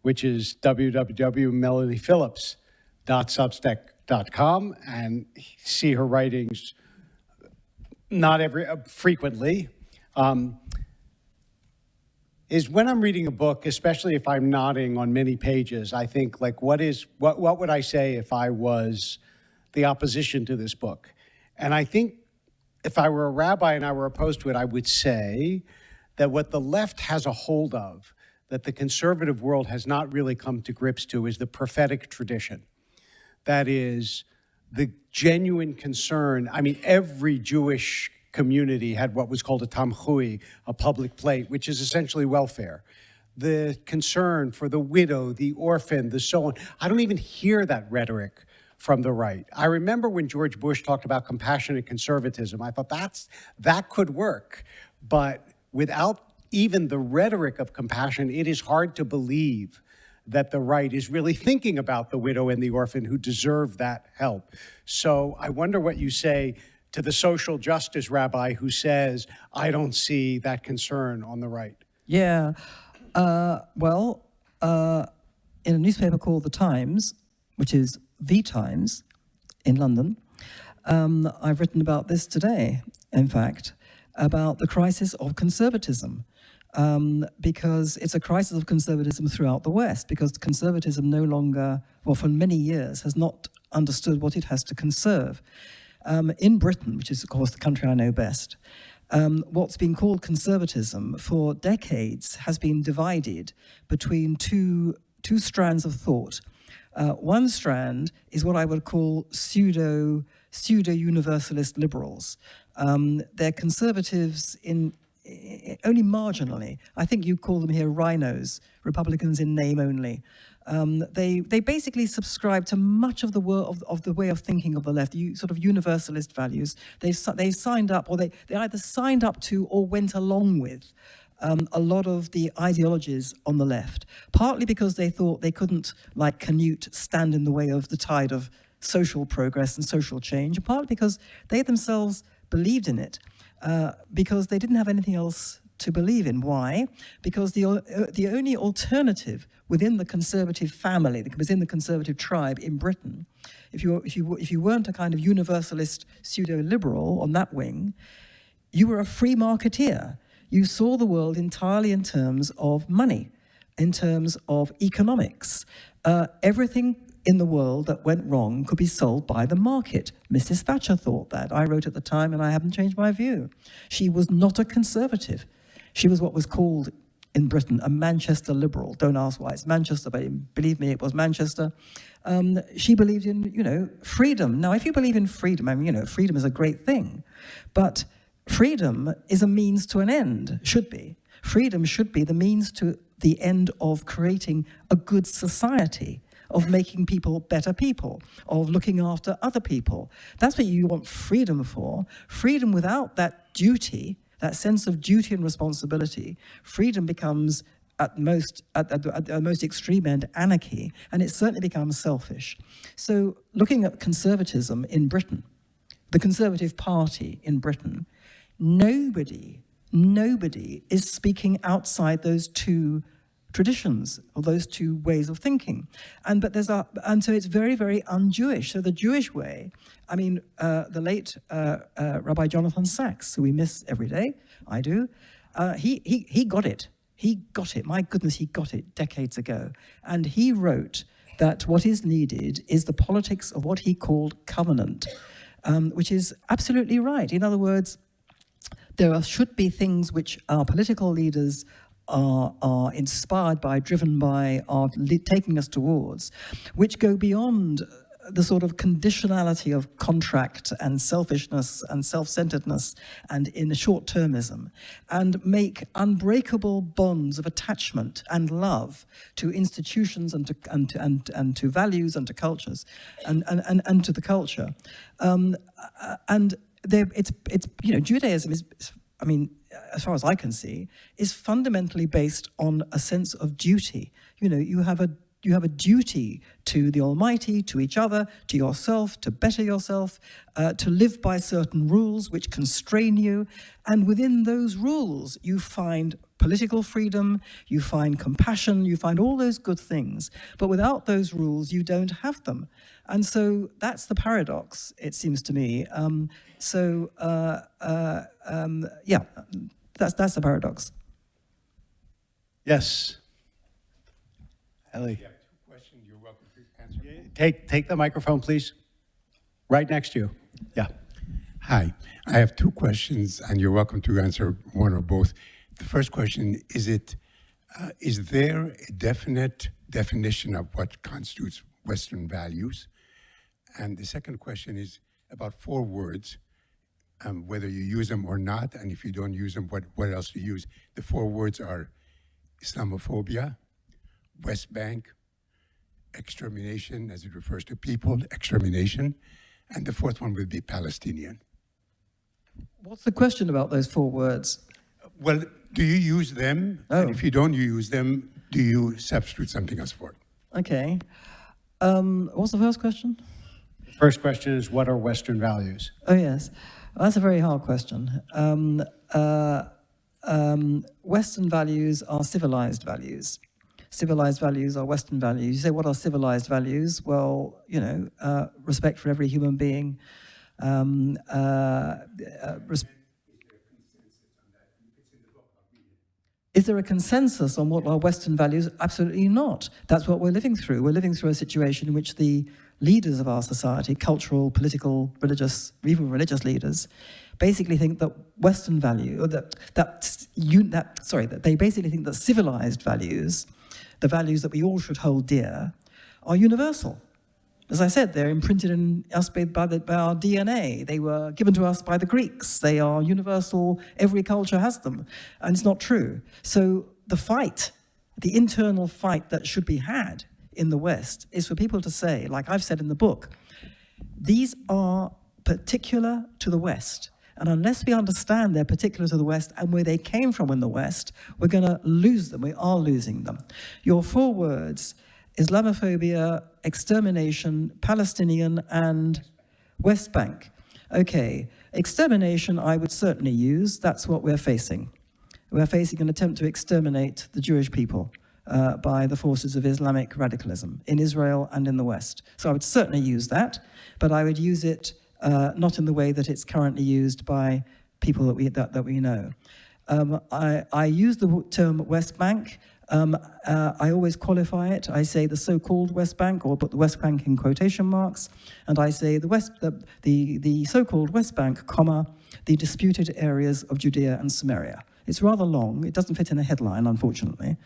which is www.melaniephillips.substack.com, and see her writings frequently. Is when I'm reading a book, especially if I'm nodding on many pages, I think, like, what would I say if I was the opposition to this book? And I think if I were a rabbi and I were opposed to it, I would say that what the left has a hold of, that the conservative world has not really come to grips to, is the prophetic tradition. That is the genuine concern. I mean, every Jewish community had what was called a tamchui, a public plate, which is essentially welfare. The concern for the widow, the orphan, the so on. I don't even hear that rhetoric from the right. I remember when George Bush talked about compassionate conservatism, I thought that could work. But without even the rhetoric of compassion, it is hard to believe that the right is really thinking about the widow and the orphan who deserve that help. So I wonder what you say to the social justice rabbi who says, I don't see that concern on the right. Yeah. In a newspaper called The Times, which is The Times in London, I've written about this today, in fact, about the crisis of conservatism. Because it's a crisis of conservatism throughout the West, because conservatism no longer, well, for many years, has not understood what it has to conserve. In Britain, which is, of course, the country I know best, what's been called conservatism for decades has been divided between two strands of thought. One strand is what I would call pseudo-universalist liberals. They're conservatives only marginally. I think you call them here rhinos, Republicans in name only. They basically subscribe to much of the way of thinking of the left, sort of universalist values. They signed up, or they either signed up to or went along with a lot of the ideologies on the left, partly because they thought they couldn't, like Canute, stand in the way of the tide of social progress and social change, and partly because they themselves believed in it. Because they didn't have anything else to believe in. Why? Because the only alternative within the conservative family, within the conservative tribe in Britain, if you weren't a kind of universalist pseudo-liberal on that wing, you were a free marketeer. You saw the world entirely in terms of money, in terms of economics. Everything in the world that went wrong could be solved by the market. Mrs. Thatcher thought that. I wrote at the time, and I haven't changed my view. She was not a conservative. She was what was called in Britain a Manchester liberal. Don't ask why it's Manchester, but believe me, it was Manchester. She believed in, freedom. Now, if you believe in freedom, freedom is a great thing, but freedom is a means to an end, should be. Freedom should be the means to the end of creating a good society, of making people better people, of looking after other people. That's what you want freedom for. Freedom without that duty, that sense of duty and responsibility, freedom becomes at the most extreme end anarchy, and it certainly becomes selfish. So looking at conservatism in Britain, the Conservative Party in Britain, nobody is speaking outside those two traditions, or those two ways of thinking. And so it's very, very un-Jewish. So the Jewish way, the late Rabbi Jonathan Sachs, who we miss every day, I do, he got it. He got it. My goodness, he got it decades ago. And he wrote that what is needed is the politics of what he called covenant, which is absolutely right. In other words, there should be things which our political leaders are inspired by, driven by, are taking us towards, which go beyond the sort of conditionality of contract and selfishness and self-centeredness and in short-termism, and make unbreakable bonds of attachment and love to institutions and to values and to cultures and to the culture. Judaism is, as far as I can see, is fundamentally based on a sense of duty. You have a duty to the Almighty, to each other, to yourself, to better yourself, to live by certain rules which constrain you. And within those rules, you find political freedom, you find compassion, you find all those good things. But without those rules, you don't have them. And so that's the paradox, it seems to me. That's the paradox. Yes. Ellie. Yeah, two questions. You're welcome to answer. Take the microphone, please. Right next to you. Yeah. Hi, I have two questions, and you're welcome to answer one or both. The first question, is there a definite definition of what constitutes Western values? And the second question is about 4 words, whether you use them or not, and if you don't use them, what else do you use? The 4 words are Islamophobia, West Bank, extermination, as it refers to people, extermination, and the 4th one would be Palestinian. What's the question about those 4 words? Well, do you use them? Oh. And if you don't use them, do you substitute something else for it? Okay. What's the first question? First question is, what are Western values? Oh, yes. Well, that's a very hard question. Western values are civilized values. Civilized values are Western values. You say, what are civilized values? Well, respect for every human being, Is there a consensus on what are Western values? Absolutely not. That's what we're living through. We're living through a situation in which the leaders of our society, cultural, political, religious, even religious leaders, basically think that Western value, or that they basically think that civilized values, the values that we all should hold dear, are universal. As I said, they're imprinted in us by our DNA. They were given to us by the Greeks. They are universal. Every culture has them. And it's not true. So the fight, the internal fight that should be had in the West is for people to say, like I've said in the book, these are particular to the West. And unless we understand they're particular to the West and where they came from in the West, we're going to lose them. We are losing them. Your 4 words, Islamophobia, extermination, Palestinian, and West Bank. Okay, extermination I would certainly use. That's what we're facing. We're facing an attempt to exterminate the Jewish people by the forces of Islamic radicalism in Israel and in the West. So I would certainly use that, but I would use it not in the way that it's currently used by people that we know. I use the term West Bank. I always qualify it. I say the so-called West Bank, or put the West Bank in quotation marks, and I say the so-called West Bank, comma, the disputed areas of Judea and Samaria. It's rather long. It doesn't fit in a headline, unfortunately,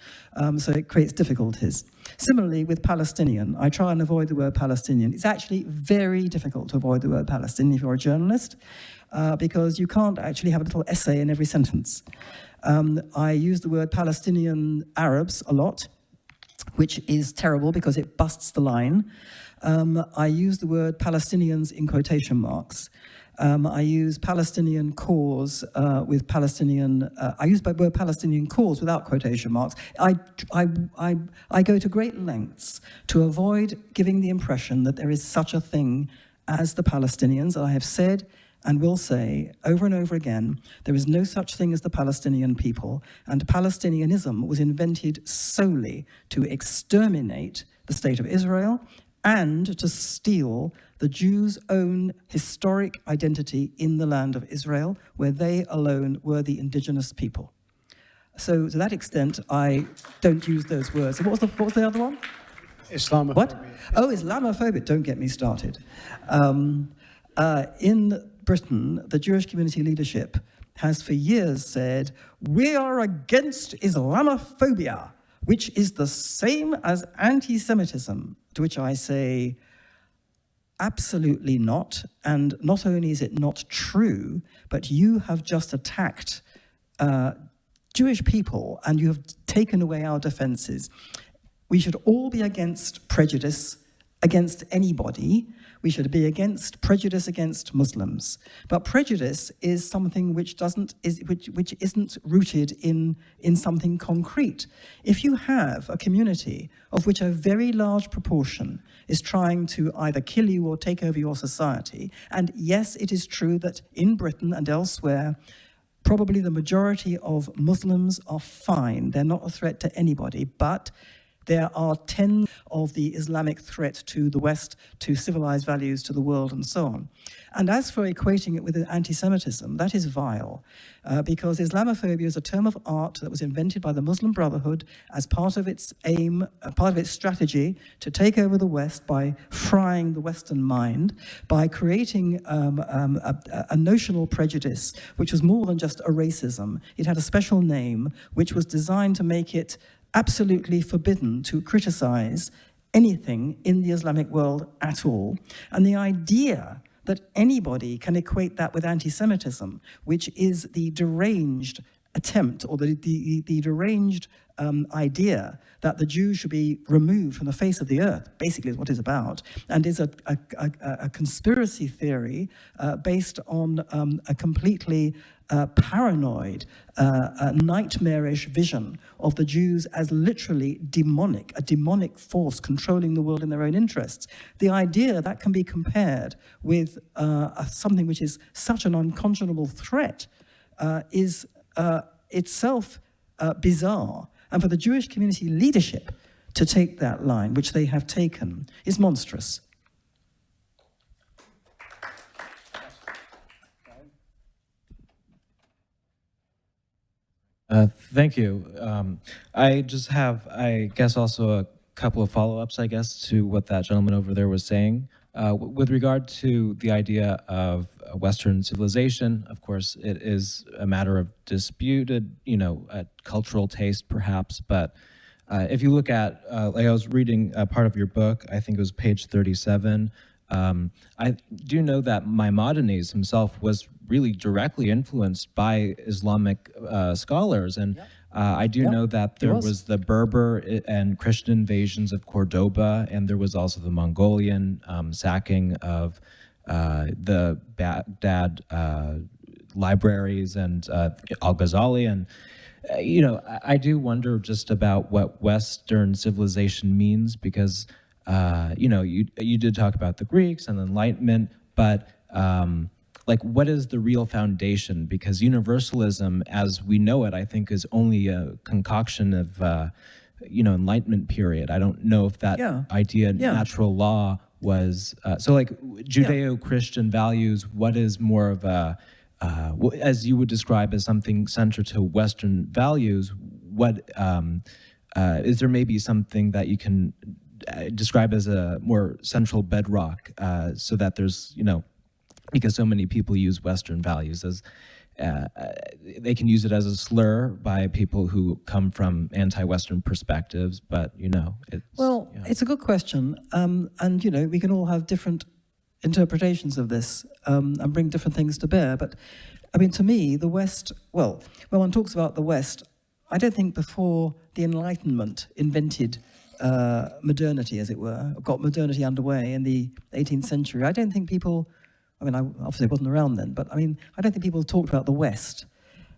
so it creates difficulties. Similarly, with Palestinian, I try and avoid the word Palestinian. It's actually very difficult to avoid the word Palestinian if you're a journalist, because you can't actually have a little essay in every sentence. I use the word Palestinian Arabs a lot, which is terrible because it busts the line. I use the word Palestinians in quotation marks. I use Palestinian cause with Palestinian. I use the word Palestinian cause without quotation marks. I go to great lengths to avoid giving the impression that there is such a thing as the Palestinians. I have said and will say over and over again, there is no such thing as the Palestinian people, and Palestinianism was invented solely to exterminate the state of Israel and to steal the Jews' own historic identity in the land of Israel, where they alone were the indigenous people. So to that extent, I don't use those words. And what was the other one? Islamophobia. What? Oh, Islamophobia. Don't get me started. In Britain, the Jewish community leadership has for years said, we are against Islamophobia, which is the same as anti-Semitism, to which I say, absolutely not. And not only is it not true, but you have just attacked Jewish people and you have taken away our defenses. We should all be against prejudice against anybody. We should be against prejudice against Muslims. But prejudice is something which isn't rooted in something concrete. If you have a community of which a very large proportion is trying to either kill you or take over your society, and yes, it is true that in Britain and elsewhere, probably the majority of Muslims are fine. They're not a threat to anybody, but there are tens of the Islamic threat to the West, to civilized values, to the world, and so on. And as for equating it with anti-Semitism, that is vile, because Islamophobia is a term of art that was invented by the Muslim Brotherhood as part of its aim, part of its strategy to take over the West by frying the Western mind, by creating a notional prejudice, which was more than just a racism. It had a special name, which was designed to make it absolutely forbidden to criticize anything in the Islamic world at all. And the idea that anybody can equate that with anti-Semitism, which is the deranged attempt or the deranged idea that the Jews should be removed from the face of the earth, basically is what it's about, and is a conspiracy theory based on a completely paranoid, nightmarish vision of the Jews as literally demonic, a demonic force controlling the world in their own interests. The idea that can be compared with something which is such an unconscionable threat is itself bizarre. And for the Jewish community leadership to take that line, which they have taken, is monstrous. Thank you. I just have, I guess, also a couple of follow-ups, I guess, to what that gentleman over there was saying. With regard to the idea of Western civilization, of course, it is a matter of disputed, cultural taste, perhaps. But if you look at, like I was reading a part of your book, I think it was page 37. I do know that Maimonides himself was really directly influenced by Islamic scholars, and I do know that there was the Berber and Christian invasions of Cordoba, and there was also the Mongolian sacking of the Baghdad libraries and Al-Ghazali, and I do wonder just about what Western civilization means, because you did talk about the Greeks and the Enlightenment, but like, what is the real foundation? Because universalism, as we know it, I think is only a concoction of, Enlightenment period. I don't know if that idea, natural law, was, so like Judeo-Christian values, what is more of a, as you would describe as something central to Western values, what, is there maybe something that you can describe as a more central bedrock, so that there's, because so many people use Western values as, they can use it as a slur by people who come from anti-Western perspectives, but, it's... Well, it's a good question. And, we can all have different interpretations of this and bring different things to bear. But, I mean, to me, the West, well, when one talks about the West, I don't think before the Enlightenment invented modernity, as it were, got modernity underway in the 18th century, I don't think people... I mean, I obviously wasn't around then, but I mean, I don't think people talked about the West,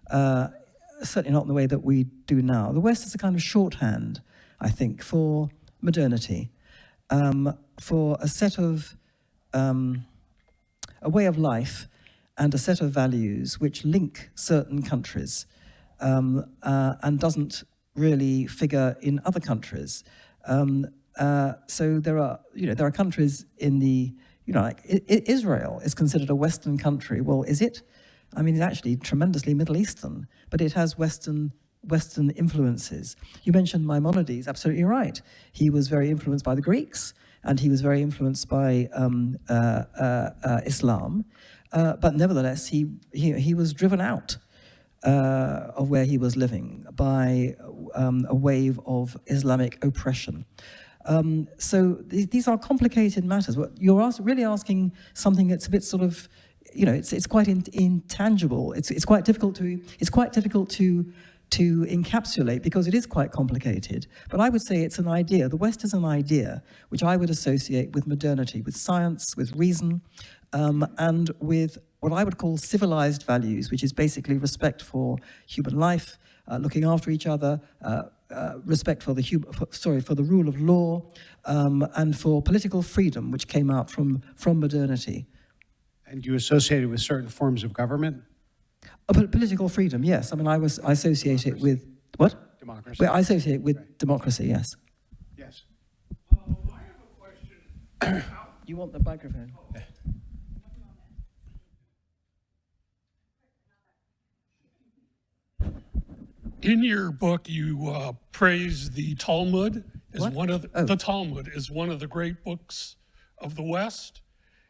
certainly not in the way that we do now. The West is a kind of shorthand, I think, for modernity, for a set of, a way of life and a set of values which link certain countries and doesn't really figure in other countries. So there are countries in the, like Israel is considered a Western country. Well, is it? I mean, it's actually tremendously Middle Eastern, but it has Western influences. You mentioned Maimonides, absolutely right. He was very influenced by the Greeks, and he was very influenced by Islam. But nevertheless, he was driven out of where he was living by a wave of Islamic oppression. So these are complicated matters. You're really asking something that's a bit sort of, it's quite intangible. It's quite difficult to encapsulate because it is quite complicated. But I would say it's an idea. The West is an idea which I would associate with modernity, with science, with reason, and with what I would call civilized values, which is basically respect for human life, looking after each other, respect for the rule of law, and for political freedom, which came out from modernity. And you associate it with certain forms of government? Political freedom, yes. I mean, I associate it with what? Democracy. Well, I associate it with democracy, yes. Yes. I have a question. You want the microphone? In your book, you praise the Talmud as the Talmud is one of the great books of the West.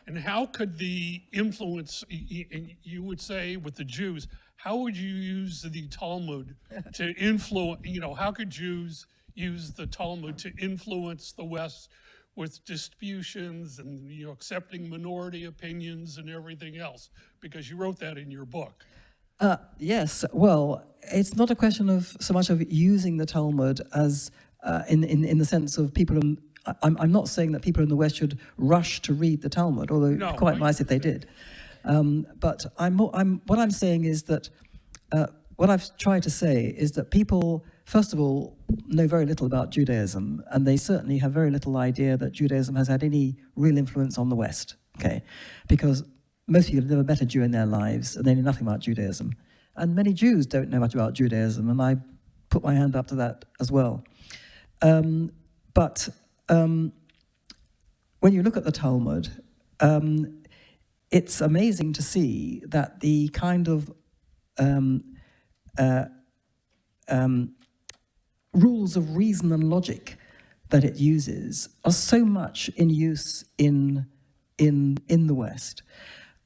And how could the influence, you would say, with the Jews, how would you use the Talmud to influence, how could Jews use the Talmud to influence the West with distributions and, accepting minority opinions and everything else? Because you wrote that in your book. Yes, well, it's not a question of so much of using the Talmud as in the sense of people. I'm not saying that people in the West should rush to read the Talmud, although it'd be quite nice if they did. But what I'm saying is that what I've tried to say is that people, first of all, know very little about Judaism, and they certainly have very little idea that Judaism has had any real influence on the West. Okay, because most people have never met a Jew in their lives, and they know nothing about Judaism. And many Jews don't know much about Judaism, and I put my hand up to that as well. But when you look at the Talmud, it's amazing to see that the kind of rules of reason and logic that it uses are so much in use in the West.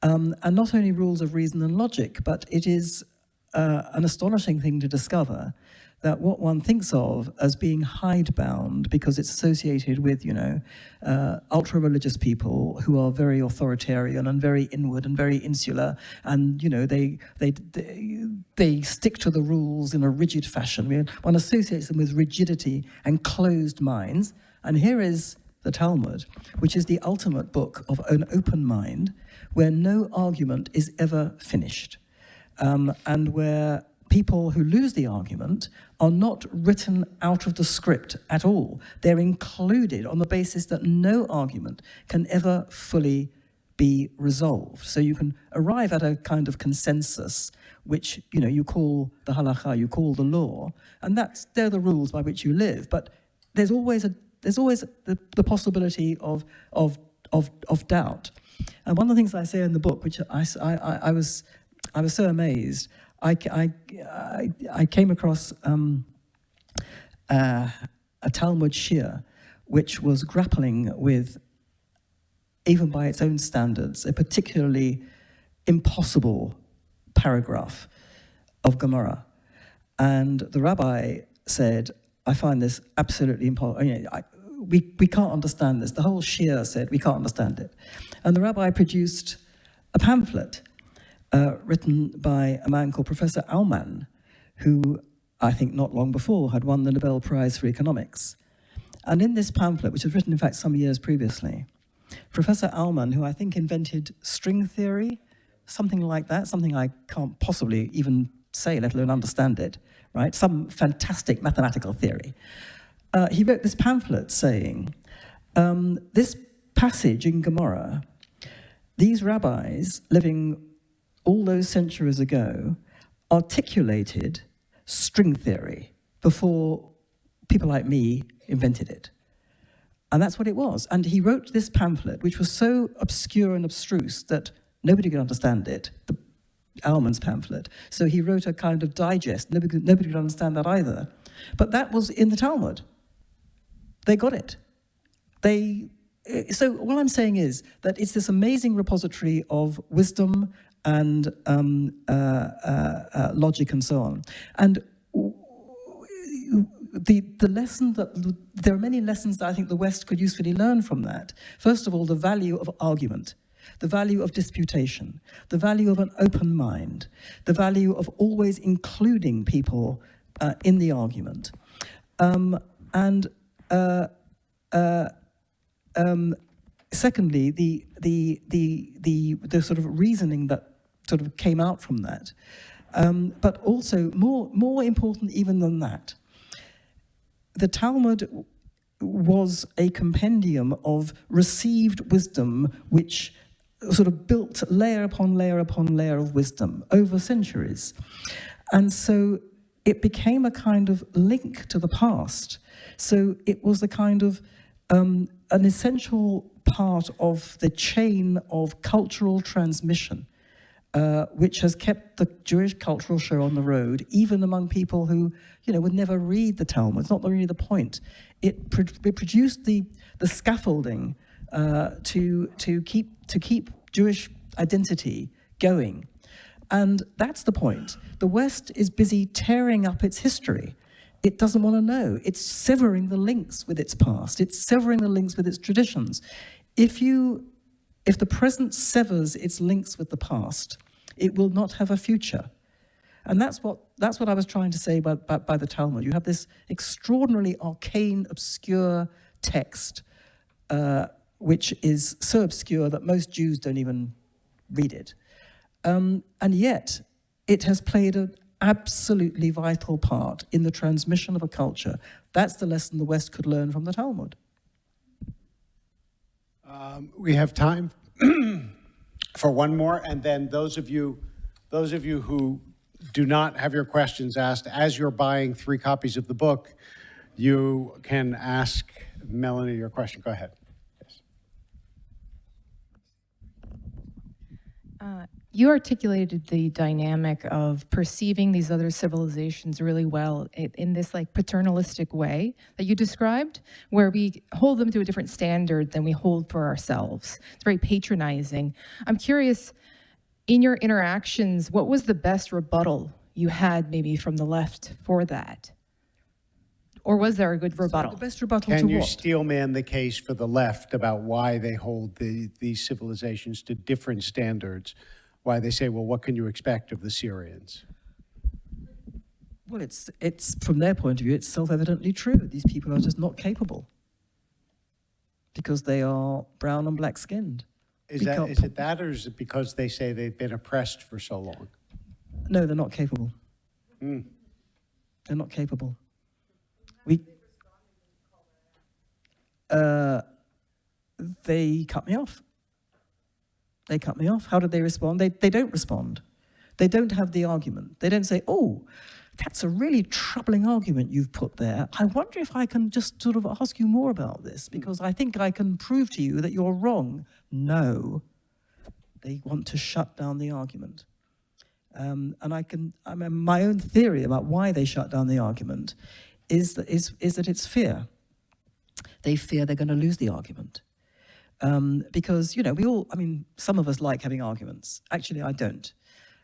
And not only rules of reason and logic, but it is an astonishing thing to discover that what one thinks of as being hidebound, because it's associated with, ultra-religious people who are very authoritarian and very inward and very insular, and, they stick to the rules in a rigid fashion. One associates them with rigidity and closed minds. And here is the Talmud, which is the ultimate book of an open mind, where no argument is ever finished, and where people who lose the argument are not written out of the script at all. They're included on the basis that no argument can ever fully be resolved. So you can arrive at a kind of consensus, which you call the halakha, you call the law, and they're the rules by which you live. But there's always the possibility of doubt. And one of the things I say in the book, which I was so amazed, I came across a Talmud shir, which was grappling with, even by its own standards, a particularly impossible paragraph of Gemara. And the rabbi said, I find this absolutely impossible. We can't understand this. The whole shir said, we can't understand it. And the rabbi produced a pamphlet written by a man called Professor Aumann, who I think not long before had won the Nobel Prize for Economics. And in this pamphlet, which was written, in fact, some years previously, Professor Aumann, who I think invented string theory, something like that, something I can't possibly even say, let alone understand it, right? Some fantastic mathematical theory. He wrote this pamphlet saying, this passage in Gemara, these rabbis living all those centuries ago articulated string theory before people like me invented it. And that's what it was. And he wrote this pamphlet, which was so obscure and abstruse that nobody could understand it, the Almann's pamphlet. So he wrote a kind of digest. Nobody could understand that either. But that was in the Talmud. They got it. So what I'm saying is that it's this amazing repository of wisdom and logic and so on. And the lesson that, there are many lessons that I think the West could usefully learn from that. First of all, the value of argument, the value of disputation, the value of an open mind, the value of always including people in the argument. Secondly, the sort of reasoning that sort of came out from that. But also, more important even than that, the Talmud was a compendium of received wisdom which sort of built layer upon layer upon layer of wisdom over centuries. And so it became a kind of link to the past. So it was a kind of an essential part of the chain of cultural transmission, which has kept the Jewish cultural show on the road, even among people who, would never read the Talmud. It's not really the point. It produced the scaffolding to keep Jewish identity going. And that's the point. The West is busy tearing up its history. It doesn't want to know. It's severing the links with its past. It's severing the links with its traditions. If the present severs its links with the past, it will not have a future. And that's what I was trying to say by the Talmud. You have this extraordinarily arcane, obscure text, which is so obscure that most Jews don't even read it. And yet, it has played an absolutely vital part in the transmission of a culture. That's the lesson the West could learn from the Talmud. We have time for one more, and then those of you who do not have your questions asked, as you're buying 3 copies of the book, you can ask Melanie your question. Go ahead. Yes. You articulated the dynamic of perceiving these other civilizations really well in this like paternalistic way that you described, where we hold them to a different standard than we hold for ourselves. It's very patronizing. I'm curious, in your interactions, what was the best rebuttal you had maybe from the left for that? Or was there a good rebuttal? The best rebuttal Can to you what? steelman the case for the left about why they hold these civilizations to different standards? Why they say, well, what can you expect of the Syrians? Well, it's from their point of view, it's self-evidently true. These people are just not capable because they are brown and black-skinned. Is it that, or is it because they say they've been oppressed for so long? No, they're not capable. They're not capable. They cut me off. They cut me off. How did they respond? They don't respond. They don't have the argument. They don't say, oh, that's a really troubling argument you've put there. I wonder if I can just sort of ask you more about this, because I think I can prove to you that you're wrong. No. They want to shut down the argument. And my own theory about why they shut down the argument is that it's fear. They fear they're going to lose the argument. Because, some of us like having arguments. Actually, I don't.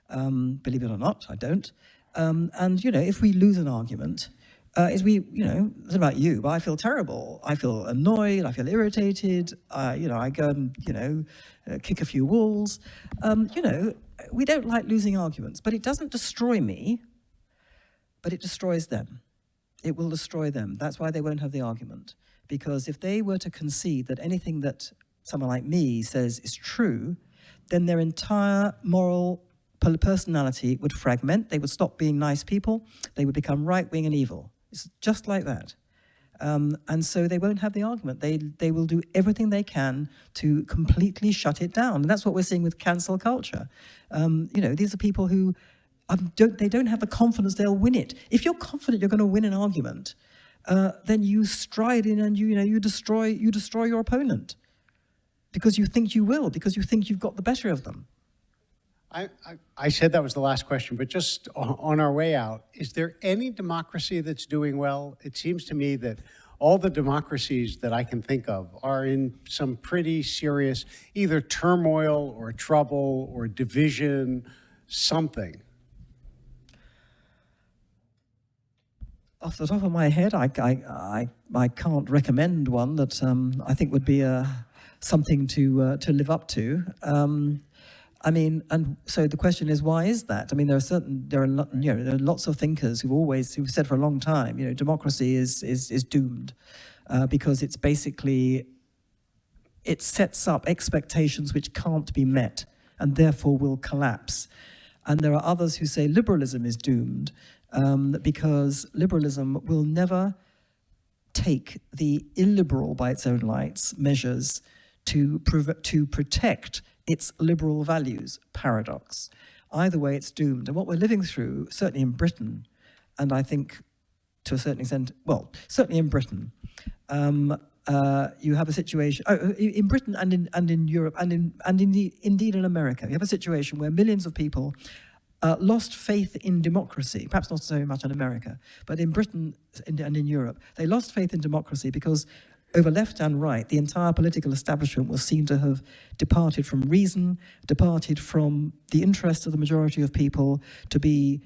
Believe it or not, I don't. If we lose an argument, it's not about you, but I feel terrible. I feel annoyed, I feel irritated, I go and, kick a few walls. We don't like losing arguments, but it doesn't destroy me, but it destroys them. It will destroy them. That's why they won't have the argument. Because if they were to concede that anything that someone like me says is true, then their entire moral personality would fragment. They would stop being nice people. They would become right-wing and evil. It's just like that. And so they won't have the argument. They will do everything they can to completely shut it down. And that's what we're seeing with cancel culture. These are people who they don't have the confidence they'll win it. If you're confident you're going to win an argument, then you stride in and you destroy your opponent because you think you will, because you think you've got the better of them. I said that was the last question, but just on our way out, is there any democracy that's doing well? It seems to me that all the democracies that I can think of are in some pretty serious either turmoil or trouble or division, something. Off the top of my head, I can't recommend one that I think would be something to live up to. And so the question is, why is that? I mean, there are lots of thinkers who've said for a long time, democracy is doomed because it's basically, it sets up expectations which can't be met and therefore will collapse. And there are others who say liberalism is doomed because liberalism will never take the illiberal, by its own lights, measures to protect its liberal values. Paradox. Either way, it's doomed. And what we're living through, certainly in Britain, and I think to a certain extent, well, certainly in Britain, you have a situation in Britain and in Europe and indeed in America. You have a situation where millions of people lost faith in democracy. Perhaps not so much in America, but in Britain and in Europe, they lost faith in democracy because over left and right, the entire political establishment was seen to have departed from reason, departed from the interests of the majority of people, to be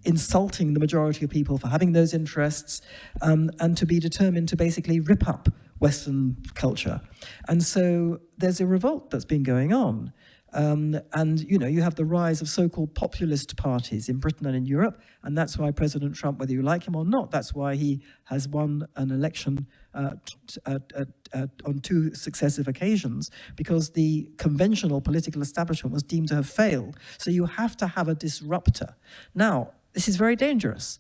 insulting the majority of people for having those interests, and to be determined to basically rip up Western culture. And so there's a revolt that's been going on. And you have the rise of so-called populist parties in Britain and in Europe, and that's why President Trump, whether you like him or not, that's why he has won an election on 2 successive occasions, because the conventional political establishment was deemed to have failed. So you have to have a disruptor. Now, this is very dangerous,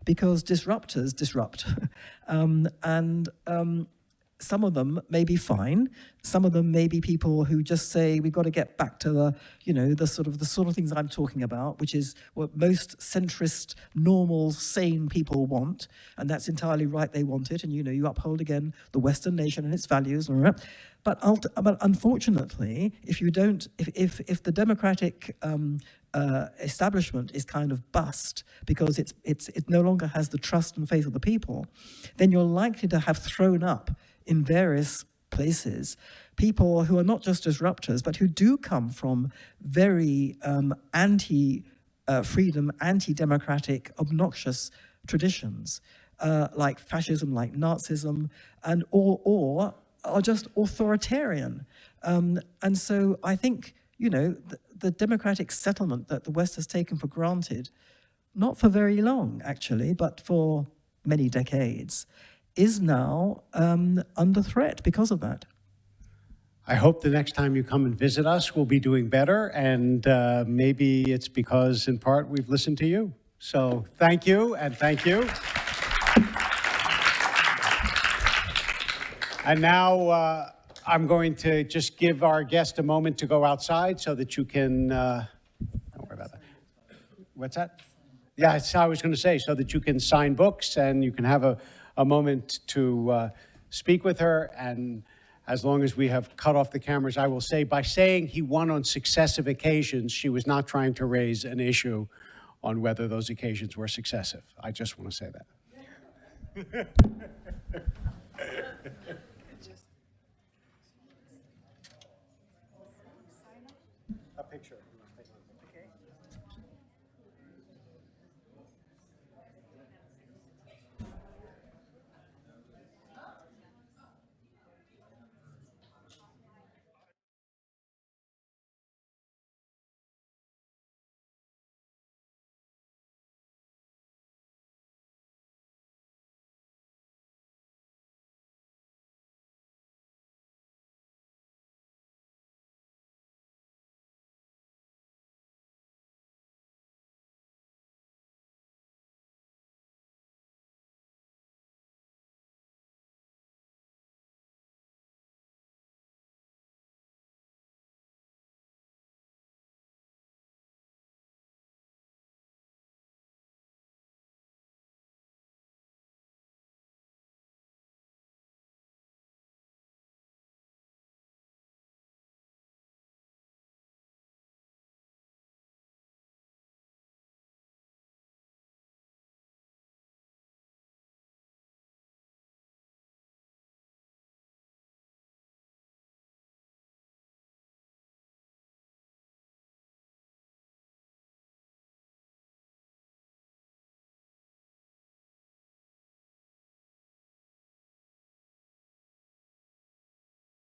because disruptors disrupt. some of them may be fine. Some of them may be people who just say we've got to get back to the, the sort of things I'm talking about, which is what most centrist, normal, sane people want, and that's entirely right. They want it, and you uphold again the Western nation and its values. But unfortunately, if you don't, if the democratic establishment is kind of bust because it no longer has the trust and faith of the people, then you're likely to have thrown up in various places people who are not just disruptors, but who do come from very anti-freedom, anti-democratic, obnoxious traditions, like fascism, like Nazism, and or are just authoritarian. And so I think, the democratic settlement that the West has taken for granted, not for very long, actually, but for many decades, is now under threat because of that. I hope the next time you come and visit us, we'll be doing better, and maybe it's because, in part, we've listened to you. So thank you, and thank you. And now I'm going to just give our guest a moment to go outside so that you can, don't worry about that. What's that? Yeah, that's how I was going to say, so that you can sign books and you can have a moment to speak with her. And as long as we have cut off the cameras, I will say, by saying he won on successive occasions, she was not trying to raise an issue on whether those occasions were successive. I just want to say that. A picture.